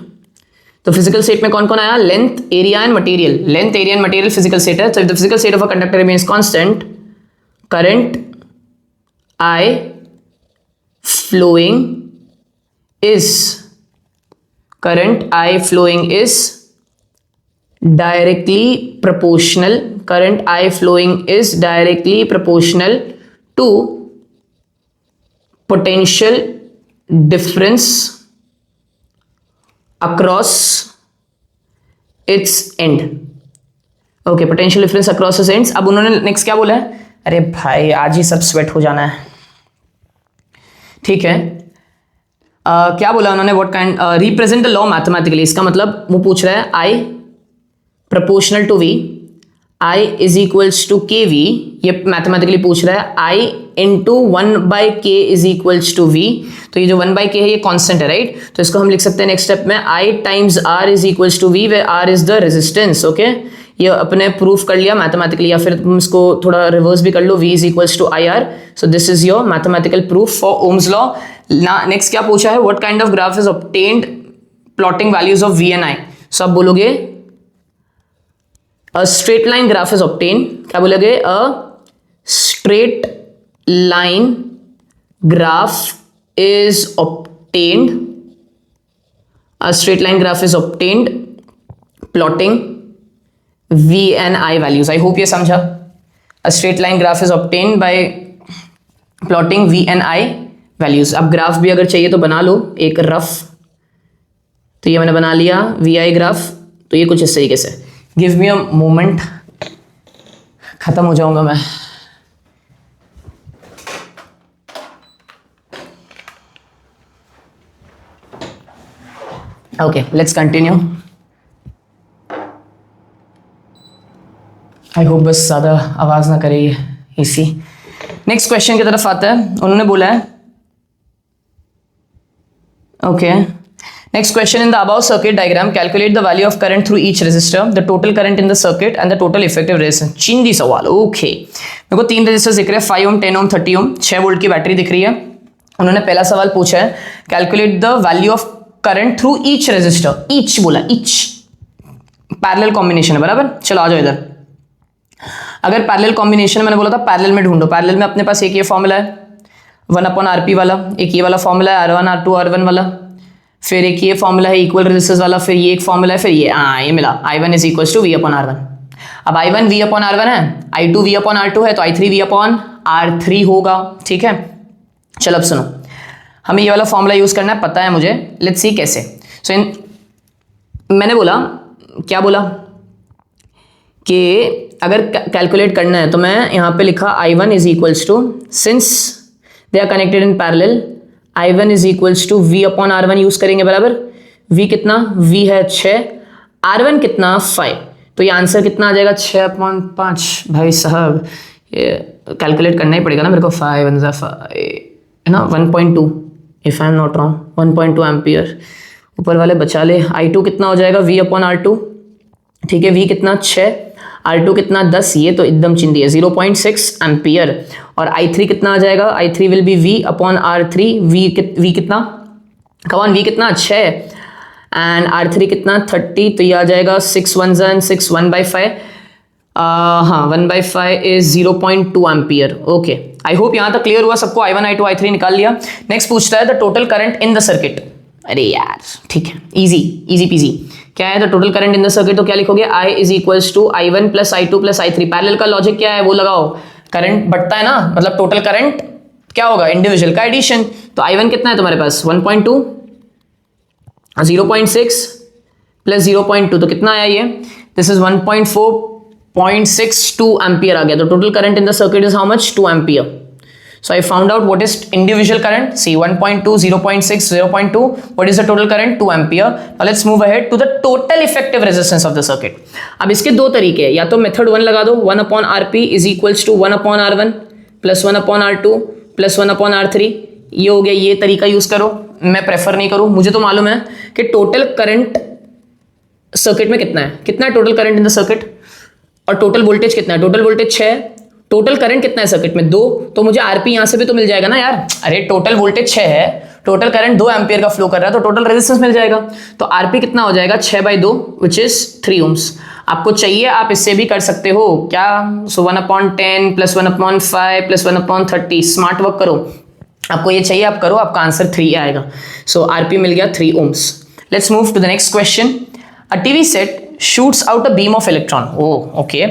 तो physical state में कौन कौन आया, length, area and material। length, area and material physical state है। so if the physical state of a conductor remains constant, current I flowing is directly proportional, current I flowing is directly proportional to potential difference across its end। Okay, potential difference across its ends. अब उन्होंने next क्या बोला है, अरे भाई आज ही सब sweat हो जाना है, ठीक है। क्या बोला उन्होंने, what kind, represent the law mathematically. इसका मतलब वो पूछ रहा है I proportional to V, I is equals to K V, ये मैथमेटिकली पूछ रहा है। I into 1/k is equals to V, तो ये जो 1/k है ये कांस्टेंट है, राइट। तो इसको हम लिख सकते हैं नेक्स्ट स्टेप में, I times R is equals to V, where R is the resistance. Okay, ये अपने प्रूफ कर लिया मैथमेटिकली, या फिर तुम इसको थोड़ा रिवर्स भी कर लो, v is equals to I R. So this is your mathematical proof for Ohm's law. Next क्या पूछा है, what kind of graph is obtained plotting values of v and i। So आप बोलोगे a straight line graph is obtained, क्या बोलोगे, a straight line graph is obtained, a straight line graph is obtained plotting v and i values। I hope ये समझा। A straight line graph is obtained by plotting v and i values। अब graph भी अगर चाहिए तो बना लो एक rough, तो ये मैंने बना लिया vi ग्राफ। तो ये कुछ इस तरीके से, गिव मी अ मोमेंट, खत्म हो जाऊंगा मैं। Okay, let's continue. I hope बस ज़्यादा आवाज़ ना करे एसी। नेक्स्ट क्वेश्चन की तरफ आता है, उन्होंने बोला है, okay, next question, in the above circuit diagram calculate the value of current through each resistor, the total current in the circuit and the total effective resistance. चिंदी सवाल। ओके, मेरे को 3 रेजिस्टर्स दिख रहे हैं, 5 ओम, 10 ओम, 30 ओम, 6 वोल्ट की बैटरी दिख रही है। उन्होंने पहला सवाल पूछा है, calculate the value of current through each resistor. Each बोला, ईच पैरेलल कॉम्बिनेशन है, बराबर। चलो आ जाओ इधर। अगर पैरेलल कॉम्बिनेशन मैंने बोला था पैरेलल में ढूंढो, पैरेलल में अपने पास एक ये फॉर्मूला है 1/RP वाला, एक ये वाला फॉर्मूला है R1 R2 R1 वाला, फिर एक ये फॉर्मूला है इक्वल रेजिस्टेंस वाला, फिर ये एक फॉर्मूला है, फिर ये मिला I1 is equal to V/R1। अब I1 V/R1 है, I2 V/R2 है, तो I3 V/R3 होगा, ठीक है। चलो अब सुनो, हमें ये वाला फॉर्मूला यूज करना है, पता है मुझे, लेट्स सी कैसे। सो मैंने बोला, क्या बोला कि अगर कैलकुलेट करना है तो मैं यहाँ पे लिखा I1 is equals to, since they are connected in parallel, I1 is equals to V/R1 use करेंगे, बराबर। V कितना, V है 6, R1 कितना 5, तो ये आंसर कितना आ जाएगा 6/5। भाई साहब ये कैलकुलेट करना ही पड़ेगा ना मेरे को। 5 1 5 है ना 1.2 if I am not wrong 1.2 ampere. ऊपर वाले बचा ले। I2 कितना हो जाएगा V/R2। ठीक है, V कितना 6, R2 कितना 10, ये तो एकदम चिंदी है 0.6 एम्पियर। और I3 कितना आ जाएगा, I3 will be V/R3। V कितना कमान V कितना 6 एंड R3 कितना 30, तो ये आ जाएगा 6 1 6 1/5। हाँ 1/5 is 0.2 ampere. Okay, I hope यहाँ तक क्लियर हुआ सबको। I1 I2 I3 निकाल लिया। नेक्स्ट पूछता है the total current in the circuit. अरे यार ठीक है, इजी पीजी। क्या है the total current in the circuit, तो क्या लिखोगे I is equals to I1 plus I2 plus I3। Parallel का लॉजिक क्या है वो लगाओ, करंट बढ़ता है ना, मतलब टोटल करंट क्या होगा, इंडिविजुअल का एडिशन। तो I1 कितना है तुम्हारे पास 1.2, 0.6 प्लस 0.2 तो कितना आया ये, दिस इज 1.4.62 एम्पियर आ गया। तो total current in the circuit is how much 2 ampere. So I found out what is individual current. See 1.2, 0.6, 0.2. What is the total current? 2 ampere. Now let's move ahead to the total effective resistance of the circuit. अब इसके दो तरीके हैं, या तो method 1 लगा दो 1/Rp is equals to 1/R1 plus 1/R2 plus 1/R3। ये हो गया, ये तरीका यूज करो। मैं प्रेफर नहीं करूं, मुझे तो मालूम है कि टोटल करंट सर्किट में कितना है, कितना है total current in the circuit, और टोटल वोल्टेज कितना है, टोटल वोल्टेज 6, टोटल करंट कितना है सर्किट में 2, तो मुझे आरपी यहां से भी तो मिल जाएगा ना यार। अरे टोटल वोल्टेज 6 है, टोटल करंट 2 एम्पियर का फ्लो कर रहा है, तो टोटल रेजिस्टेंस मिल जाएगा। तो आरपी कितना हो जाएगा 6/2 विच इज 3 ओम्स। आपको चाहिए आप इससे भी कर सकते हो क्या, सो 1/10 प्लस 1/5 प्लस 1/30। स्मार्ट वर्क करो, आपको ये चाहिए आप करो, आपका आंसर 3 आएगा। सो आरपी मिल गया 3 ohms. Let's move to the next question. A TV set shoots out a beam of electron. Okay,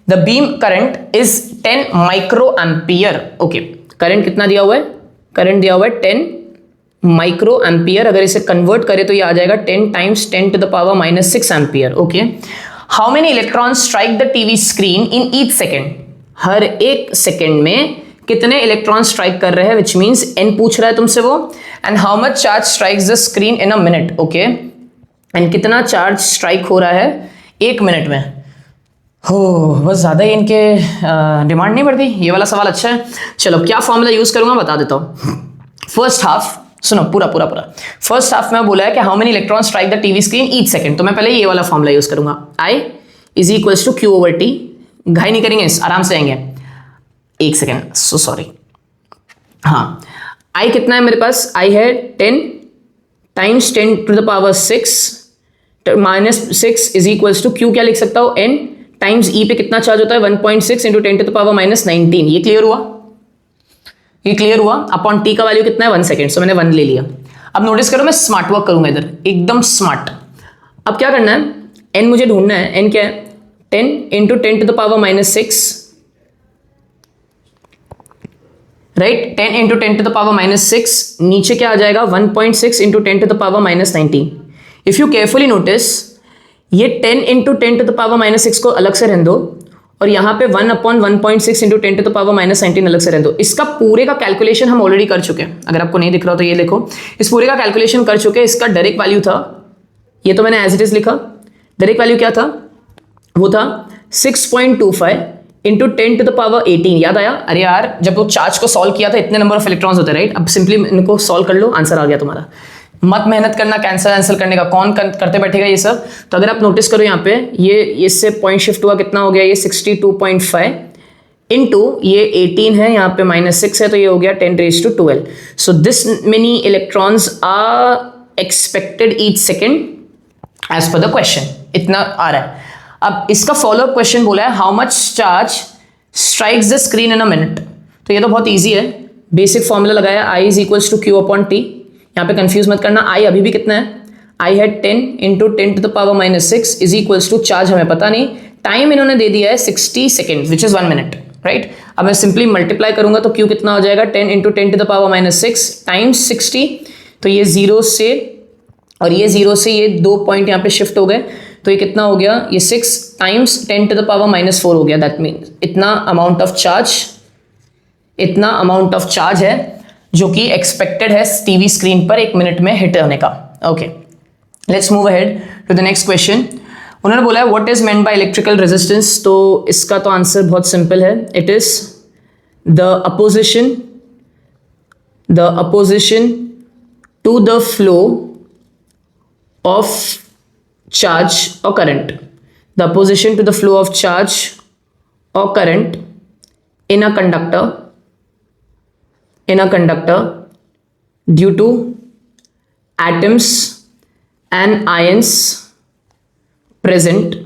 the beam current is 10 micro ampere. Okay, current कितना दिया हुआ है, करंट दिया हुआ है 10 माइक्रो एम्पियर। अगर इसे कन्वर्ट करें तो ये आ जाएगा 10 times 10 to the power -6 ampere. Okay, how many electron strike the TV screen in each second. हर एक सेकेंड में कितने इलेक्ट्रॉन स्ट्राइक कर रहे हैं, विच मीन्स n पूछ रहा है तुमसे वो। And how much charge strikes the screen in a minute. Okay, and कितना चार्ज स्ट्राइक हो रहा है 1 मिनट में। हो बस ज़्यादा ही इनके डिमांड नहीं बढ़ती। ये वाला सवाल अच्छा है। चलो क्या फॉर्मूला यूज करूंगा बता देता हूँ। फर्स्ट हाफ सुनो, पूरा फर्स्ट हाफ में बोला है कि how many electron strike the TV screen each second, तो मैं पहले ये वाला फॉर्मूला यूज करूंगा। I is equals to Q/T। घाई नहीं करेंगे, आराम से आएंगे। 1 सेकेंड, सो सॉरी। हाँ, I कितना है मेरे पास, I है 10 times 10 to the power 6 -6 is equals to Q क्या लिख सकता हूँ, N टाइम्स E पे कितना चार्ज होता है 1.6 इंटू 10 टू द पावर -19। ये क्लियर हुआ, ये क्लियर हुआ। अपॉन T का वैल्यू कितना है 1 सेकेंड, सो मैंने 1 ले लिया। अब नोटिस करो मैं स्मार्ट वर्क करूंगा इधर, एकदम स्मार्ट। अब क्या करना है, N मुझे ढूंढना है। N क्या है 10 into 10 to the power -6, right. 10 into 10 to the power -6, नीचे क्या आ जाएगा 1.6 into 10 to the power -19। If you carefully notice, ये 10 इंटू 10 टू द पावर -6 को अलग से रहने दो, और यहाँ पे 1/1.6 इंटू 10 टू द पावर -19 अलग से रहने दो। इसका पूरे का कैलकुलेशन हम ऑलरेडी कर चुके हैं। अगर आपको नहीं दिख रहा हो तो ये देखो, इस पूरे का कैलकुलेशन कर चुके हैं। इसका डायरेक्ट वैल्यू था, ये तो मैंने एज इट इज लिखा। डायरेक्ट वैल्यू क्या था, वो था 6.25 इंटू 10 टू द पावर 18। याद आया, अरे यार जब वो चार्ज को सॉल्व किया था इतने नंबर ऑफ इलेक्ट्रॉन्स होते हैं, राइट। अब सिंपली इनको सॉल्व कर लो, आंसर आ गया तुम्हारा। मत मेहनत करना कैंसिल करने का, कौन करते बैठेगा ये सब। तो अगर आप नोटिस करो यहाँ पे, ये इससे पॉइंट शिफ्ट हुआ, कितना हो गया ये 62.5 इंटू ये 18 है, यहाँ पे -6 है, तो ये हो गया 10⁻²2। So this many electrons are expected each second as per the question. इतना आ रहा है। अब इसका फॉलोअप क्वेश्चन बोला है how much charge strikes the screen in a minute. तो ये तो बहुत ईजी है, बेसिक फॉर्मूला लगाया, I is equals to Q/T। यहाँ पे कंफ्यूज मत करना, I अभी भी कितना है, I है 10 into 10 to the power -6 is equals to charge हमें पता नहीं, टाइम इन्होंने दे दिया है 60 second which is 1 minute, right. अब मैं सिंपली मल्टीप्लाई करूंगा तो Q कितना हो जाएगा 10 into 10 to the power -6 times 60। तो ये 0 से और ये 0 से ये 2 पॉइंट यहाँ पे शिफ्ट हो गए, तो ये कितना हो गया, ये 6 टाइम्स 10 टू द पावर -4 हो गया। दैट मीन्स इतना अमाउंट ऑफ चार्ज है जो कि एक्सपेक्टेड है टीवी स्क्रीन पर 1 मिनट में हिट होने का। Okay, let's move ahead to the next question. उन्होंने बोला है what is meant by electrical resistance, तो इसका तो आंसर बहुत सिंपल है, it is the opposition to the flow of charge or current, the opposition to the flow of charge or current in a conductor due to atoms and ions present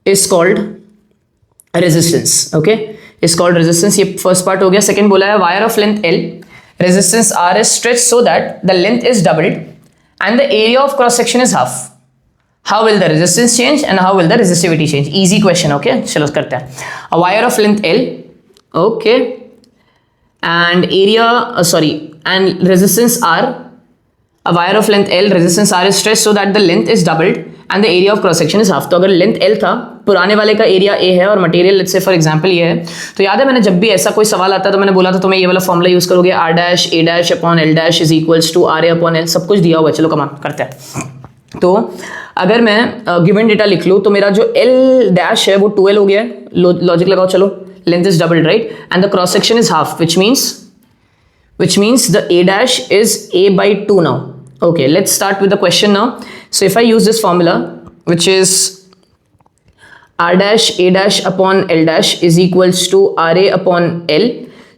is called resistance. Okay, is called resistance. ये first part हो गया. Second बोला है wire of length L, resistance R is stretched so that the length is doubled and the area of cross section is half. How will the resistance change and how will the resistivity change? Easy question. Okay, चलो करते हैं. A wire of length L, okay, and area and resistance R. A wire of length L, resistance R is stretched so that the length is doubled and the area of cross section is half. तो अगर length L था, पुराने वाले का area A है और material let's say for example ये है, तो याद है मैंने जब भी ऐसा कोई सवाल आता है तो मैंने बोला था तुम्हें ये वाला फॉर्मूला यूज करोगे, R dash A dash upon L dash is equals to RA upon L, सब कुछ दिया हुआ है. चलो कमान करते हैं. तो अगर मैं गिवन डेटा लिख लूँ तो मेरा जो L डैश है वो 2L हो गया है, लॉजिक लगाओ. चलो length is doubled right and the cross section is half which means the A dash is A by 2 now. Okay, let's start with the question now. So if I use this formula which is R dash A dash upon L dash is equals to RA upon L,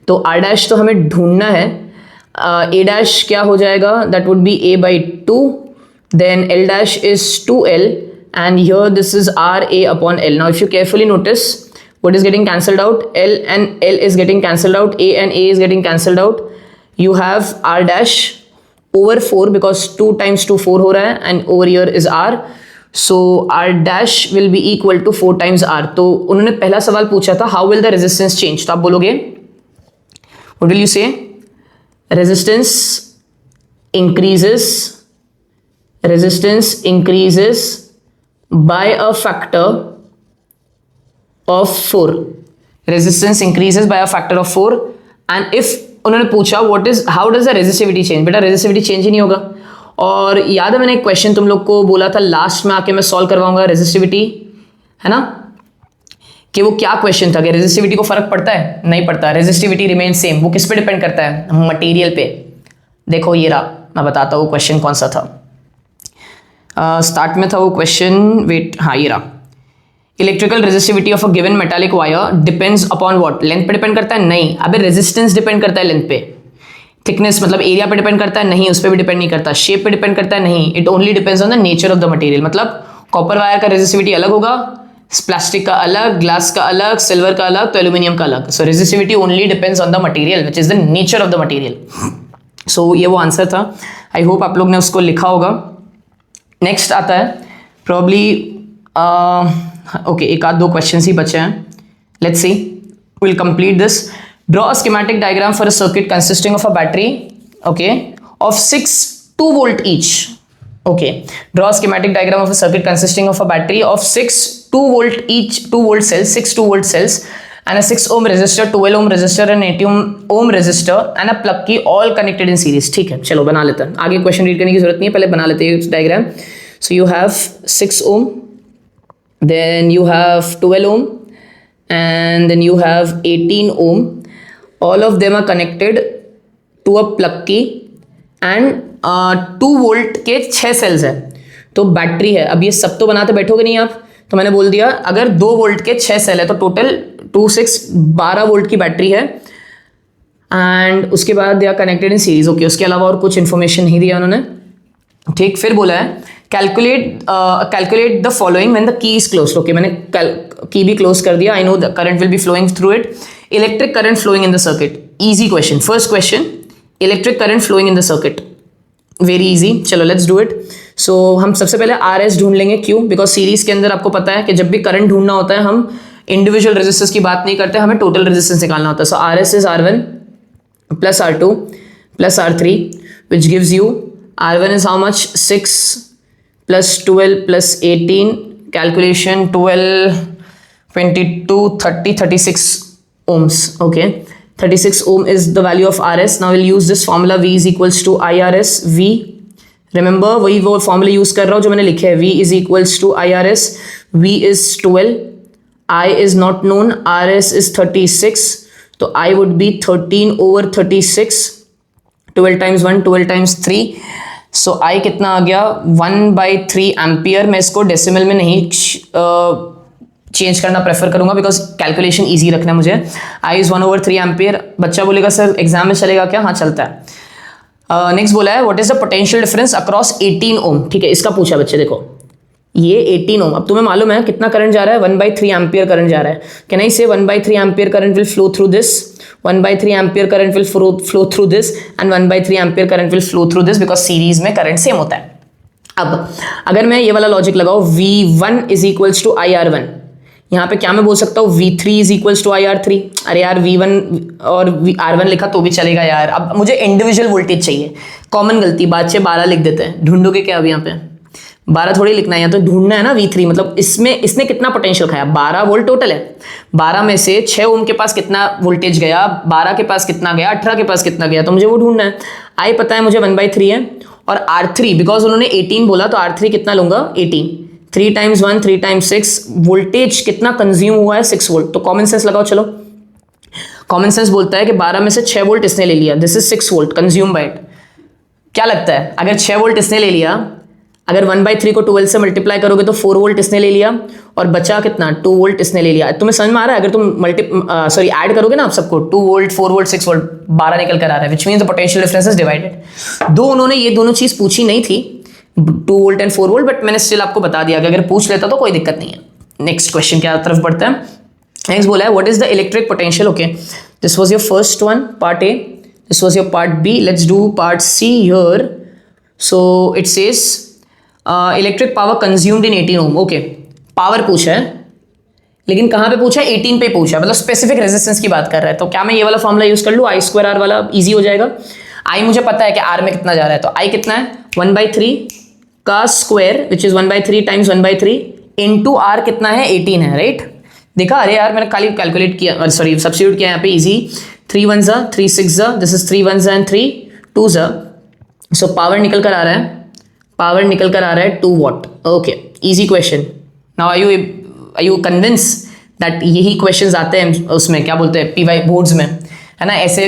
तो R dash तो हमें ढूंढना है, A dash क्या हो जाएगा, that would be A by 2, then L dash is 2L and here this is RA upon L. Now if you carefully notice what is getting cancelled out, L and L is getting cancelled out, A and A is getting cancelled out. You have R dash over 4 because 2 times 2 4 हो रहा है and over here is R. So R dash will be equal to 4 times R. तो उन्होंने पहला सवाल पूछा था how will the resistance change, तो आप बोलोगे what will you say? Resistance increases by a factor of 4. Resistance increases by a factor of 4 and if उन्होंने पूछा how does the resistivity change, बेटा रेजिस्टिविटी चेंज ही नहीं होगा. और याद है मैंने एक क्वेश्चन तुम लोग को बोला था लास्ट में आके मैं सॉल्व करवाऊंगा रेजिस्टिविटी, है ना, कि वो क्या क्वेश्चन था कि रेजिस्टिविटी को फर्क पड़ता है, नहीं पड़ता, रेजिस्टिविटी रिमेन सेम. वो किस पे डिपेंड करता है, मटेरियल पे. देखो ये रहा, मैं बताता हूँ क्वेश्चन कौन सा था. स्टार्ट में था वो क्वेश्चन, वेट, हाँ ये रहा. Electrical resistivity of a given metallic wire depends upon what, length पे डिपेंड करता है, नहीं. अबे रेजिस्टेंस डिपेंड करता है लेंथ पे. थिकनेस मतलब एरिया पे डिपेंड करता है, नहीं, उस पर भी डिपेंड नहीं करता. शेप पे डिपेंड करता है, नहीं. It only depends on the nature of the material. मतलब कॉपर वायर का रेजिस्टिविटी अलग होगा, प्लास्टिक का अलग, ग्लास का अलग, सिल्वर का अलग, तो एल्यूमिनियम का अलग. So resistivity only depends on the material which is the nature of the material. So ये वो आंसर था. आई होप आप लोग ने उसको लिखा होगा. नेक्स्ट आता है प्रॉब्ली ओके, एक आध दो क्वेश्चन ही बचे हैं. Let's see, will complete this. Draw a schematic diagram for a circuit consisting of a battery, okay, of 6 2 volt each. Okay, draw a schematic diagram of a circuit consisting of a battery of 6 2 volt each, 2 volt cells, 6 2 volt cells and a 6 ohm resistor, 12 ohm resistor and 8 ohm resistor and a plug key all connected in series. ठीक है, चलो बना लेते हैं. आगे question read करने की जरूरत नहीं है, पहले बना लेते हैं diagram. So you have 6 ohm, then you have 12 ohm and then you have 18 ohm. All of them are connected to a plug key and 2 volt के 6 सेल्स है, तो बैटरी है. अब ये सब तो बनाते बैठोगे नहीं आप, तो मैंने बोल दिया अगर 2 वोल्ट के 6 सेल है तो टोटल 2 6 12 वोल्ट की बैटरी है. एंड उसके बाद they are connected in series. Okay, उसके अलावा और कुछ इन्फॉर्मेशन नहीं दिया उन्होंने. ठीक, फिर बोला है calculate the following when the key is close. Okay, मैंने की भी क्लोज कर दिया. I know the current will be flowing through it. Electric current flowing in the circuit. Easy question. First question, electric current flowing in the circuit. Very easy. चलो let's do it. So हम सबसे पहले R S ढूंढ लेंगे. क्यों? Because series के अंदर आपको पता है कि जब भी करंट ढूंढना होता है हम इंडिविजुअल रेजिस्टेंस की बात नहीं करते, हमें टोटल रेजिस्टेंस निकालना होता है. So R S is R1 plus R2 plus R3 which gives you R1 is how much, 6 plus 12 plus 18, calculation 12 22 30 36 ohms. Okay, 36 ohm is the value of RS. Now we'll use this formula. V is equals to IRS. V, remember वही वो formula use कर रहा हूँ जो मैंने लिखे है, V is equals to IRS, V is 12, I is not known, RS is 36, तो I would be 13/36, 12 times 1 12 times 3, so I कितना आ गया 1/3 एम्पियर। मैं इसको डेसिमल में नहीं चेंज करना प्रेफर करूंगा बिकॉज कैलकुलेशन ईजी रखना है मुझे। I is 1/3 ampere. बच्चा बोलेगा सर एग्जाम में चलेगा क्या? हाँ चलता है। नेक्स्ट बोला है what is the potential difference across 18 ओम। ठीक है, इसका पूछा बच्चे, देखो ये 18 ओम, अब तुम्हें मालूम है कितना करंट जा रहा है, 1/3 एम्पियर करंट जा रहा है। कैन आई से 1/3 ampere current will flow through this, 1/3 ampere current will flow through this and 1/3 ampere current will flow through this because series में करंट सेम होता है। अब अगर मैं ये वाला लॉजिक लगाऊं V1 is equals to IR1, यहाँ पे क्या मैं बोल सकता हूँ V3 is equals to IR3। अरे यार V1 और R1 लिखा तो भी चलेगा यार। अब मुझे इंडिविजुअल वोल्टेज चाहिए, कॉमन गलती, बाद से 12 लिख देते हैं। ढूंढोगे क्या अभी यहाँ पे? 12 थोड़ी लिखना है, यहाँ तो ढूंढना है ना V3, मतलब इसमें इसने कितना पोटेंशियल खाया, 12 वोल्ट टोटल है। 12 में से 6 ओम के पास कितना वोल्टेज गया, 12 के पास कितना गया, 18 के पास कितना गया, तो मुझे वो ढूंढना है। आई पता है मुझे 1/3 है, और R3 बिकॉज उन्होंने 18 बोला तो R3 कितना लूंगा 18, 3 टाइम्स 1 3 टाइम्स 6, वोल्टेज कितना कंज्यूम हुआ है 6 वोल्ट। तो कॉमन सेंस लगाओ, चलो कॉमन सेंस बोलता है कि 12 में से 6 वोल्ट इसने ले लिया, this is 6 volt consume by it. क्या लगता है अगर 6 वोल्ट इसने ले लिया, अगर 1/3 को 12 से मल्टीप्लाई करोगे तो 4 वोल्ट इसने ले लिया, और बचा कितना 2 वोल्ट इसने ले लिया। तुम्हें समझ में आ रहा है? अगर तुम ऐड करोगे ना आप सबको, 2 वोल्ट 4 वोल्ट 6 वोल्ट 12 निकल कर आ रहा है, which means the potential difference is divided. दो उन्होंने ये दोनों चीज पूछी नहीं थी 2 वोल्ट एंड 4 वोल्ट, बट मैंने स्टिल आपको बता दिया कि अगर पूछ लेता तो कोई दिक्कत नहीं है। नेक्स्ट क्वेश्चन क्या तरफ बढ़ता है? नेक्स्ट बोला है what is the electric potential. Okay, this was your first one, part A, this was your part B, let's do part C here. So it says electric power consumed in 18 ohm. Okay, power पूछा है, लेकिन कहाँ पे पूछा है? 18 पे पूछा है, मतलब स्पेसिफिक रेजिस्टेंस की बात कर रहा है। तो क्या मैं ये वाला फॉर्मूला यूज कर लूँ, I2R वाला, इजी हो जाएगा। I मुझे पता है कि R में कितना जा रहा है, तो I कितना है 1/3 का square which is 1/3 times 1/3 into R कितना है 18 है, राइट? देखा? अरे यार मैंने खाली कैलकुलेट किया, सॉरी सब्स्टिट्यूट किया यहाँ पे, इजी। 3 1 जा 3 6 जा, दिस इज 3 1 एंड 3 2 जा, सो पावर निकल कर आ रहा है, पावर निकल कर आ रहा है 2 watt. Okay, easy question. Now are you convince that यही क्वेश्चंस आते हैं उसमें, क्या बोलते हैं, PY बोर्ड्स में, है ना? ऐसे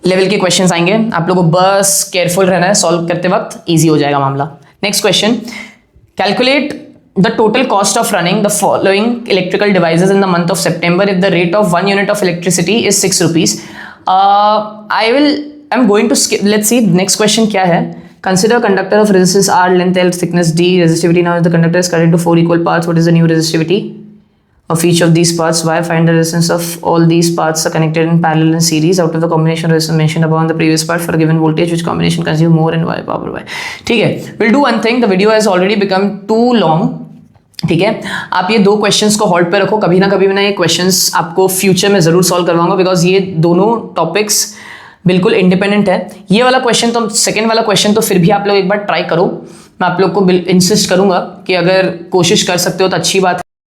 लेवल के क्वेश्चंस आएंगे, आप लोगों को बस केयरफुल रहना है, सॉल्व करते वक्त इजी हो जाएगा मामला। Next question, calculate the total cost of running the following electrical devices in the month of September if the rate of 1 unit of electricity is 6 rupees. I am going to skip, let's see next question क्या है। Consider conductor of resistance R, length L, thickness D, resistivity. Now the conductor is cut into 4 equal parts. What is the new resistivity of each of these parts? Y, find the resistance of all these parts are connected in parallel and series out of the combination resistance mentioned above on the previous part for a given voltage, which combination consume more and Y power Y. ठीक है, we'll do one thing. The video has already become too long. ठीक है, आप ये 2 questions को hold पे रखो, कभी ना कभी मैं ये क्वेश्चंस आपको फ्यूचर में जरूर सॉल्व करवाऊंगा बिकॉज ये दोनों टॉपिक्स बिल्कुल इंडिपेंडेंट है। ये वाला क्वेश्चन तो, सेकंड वाला क्वेश्चन तो फिर भी आप लोग एक बार ट्राई करो, मैं आप लोग को इंसिस्ट करूंगा कि अगर कोशिश कर सकते हो तो अच्छी बात है।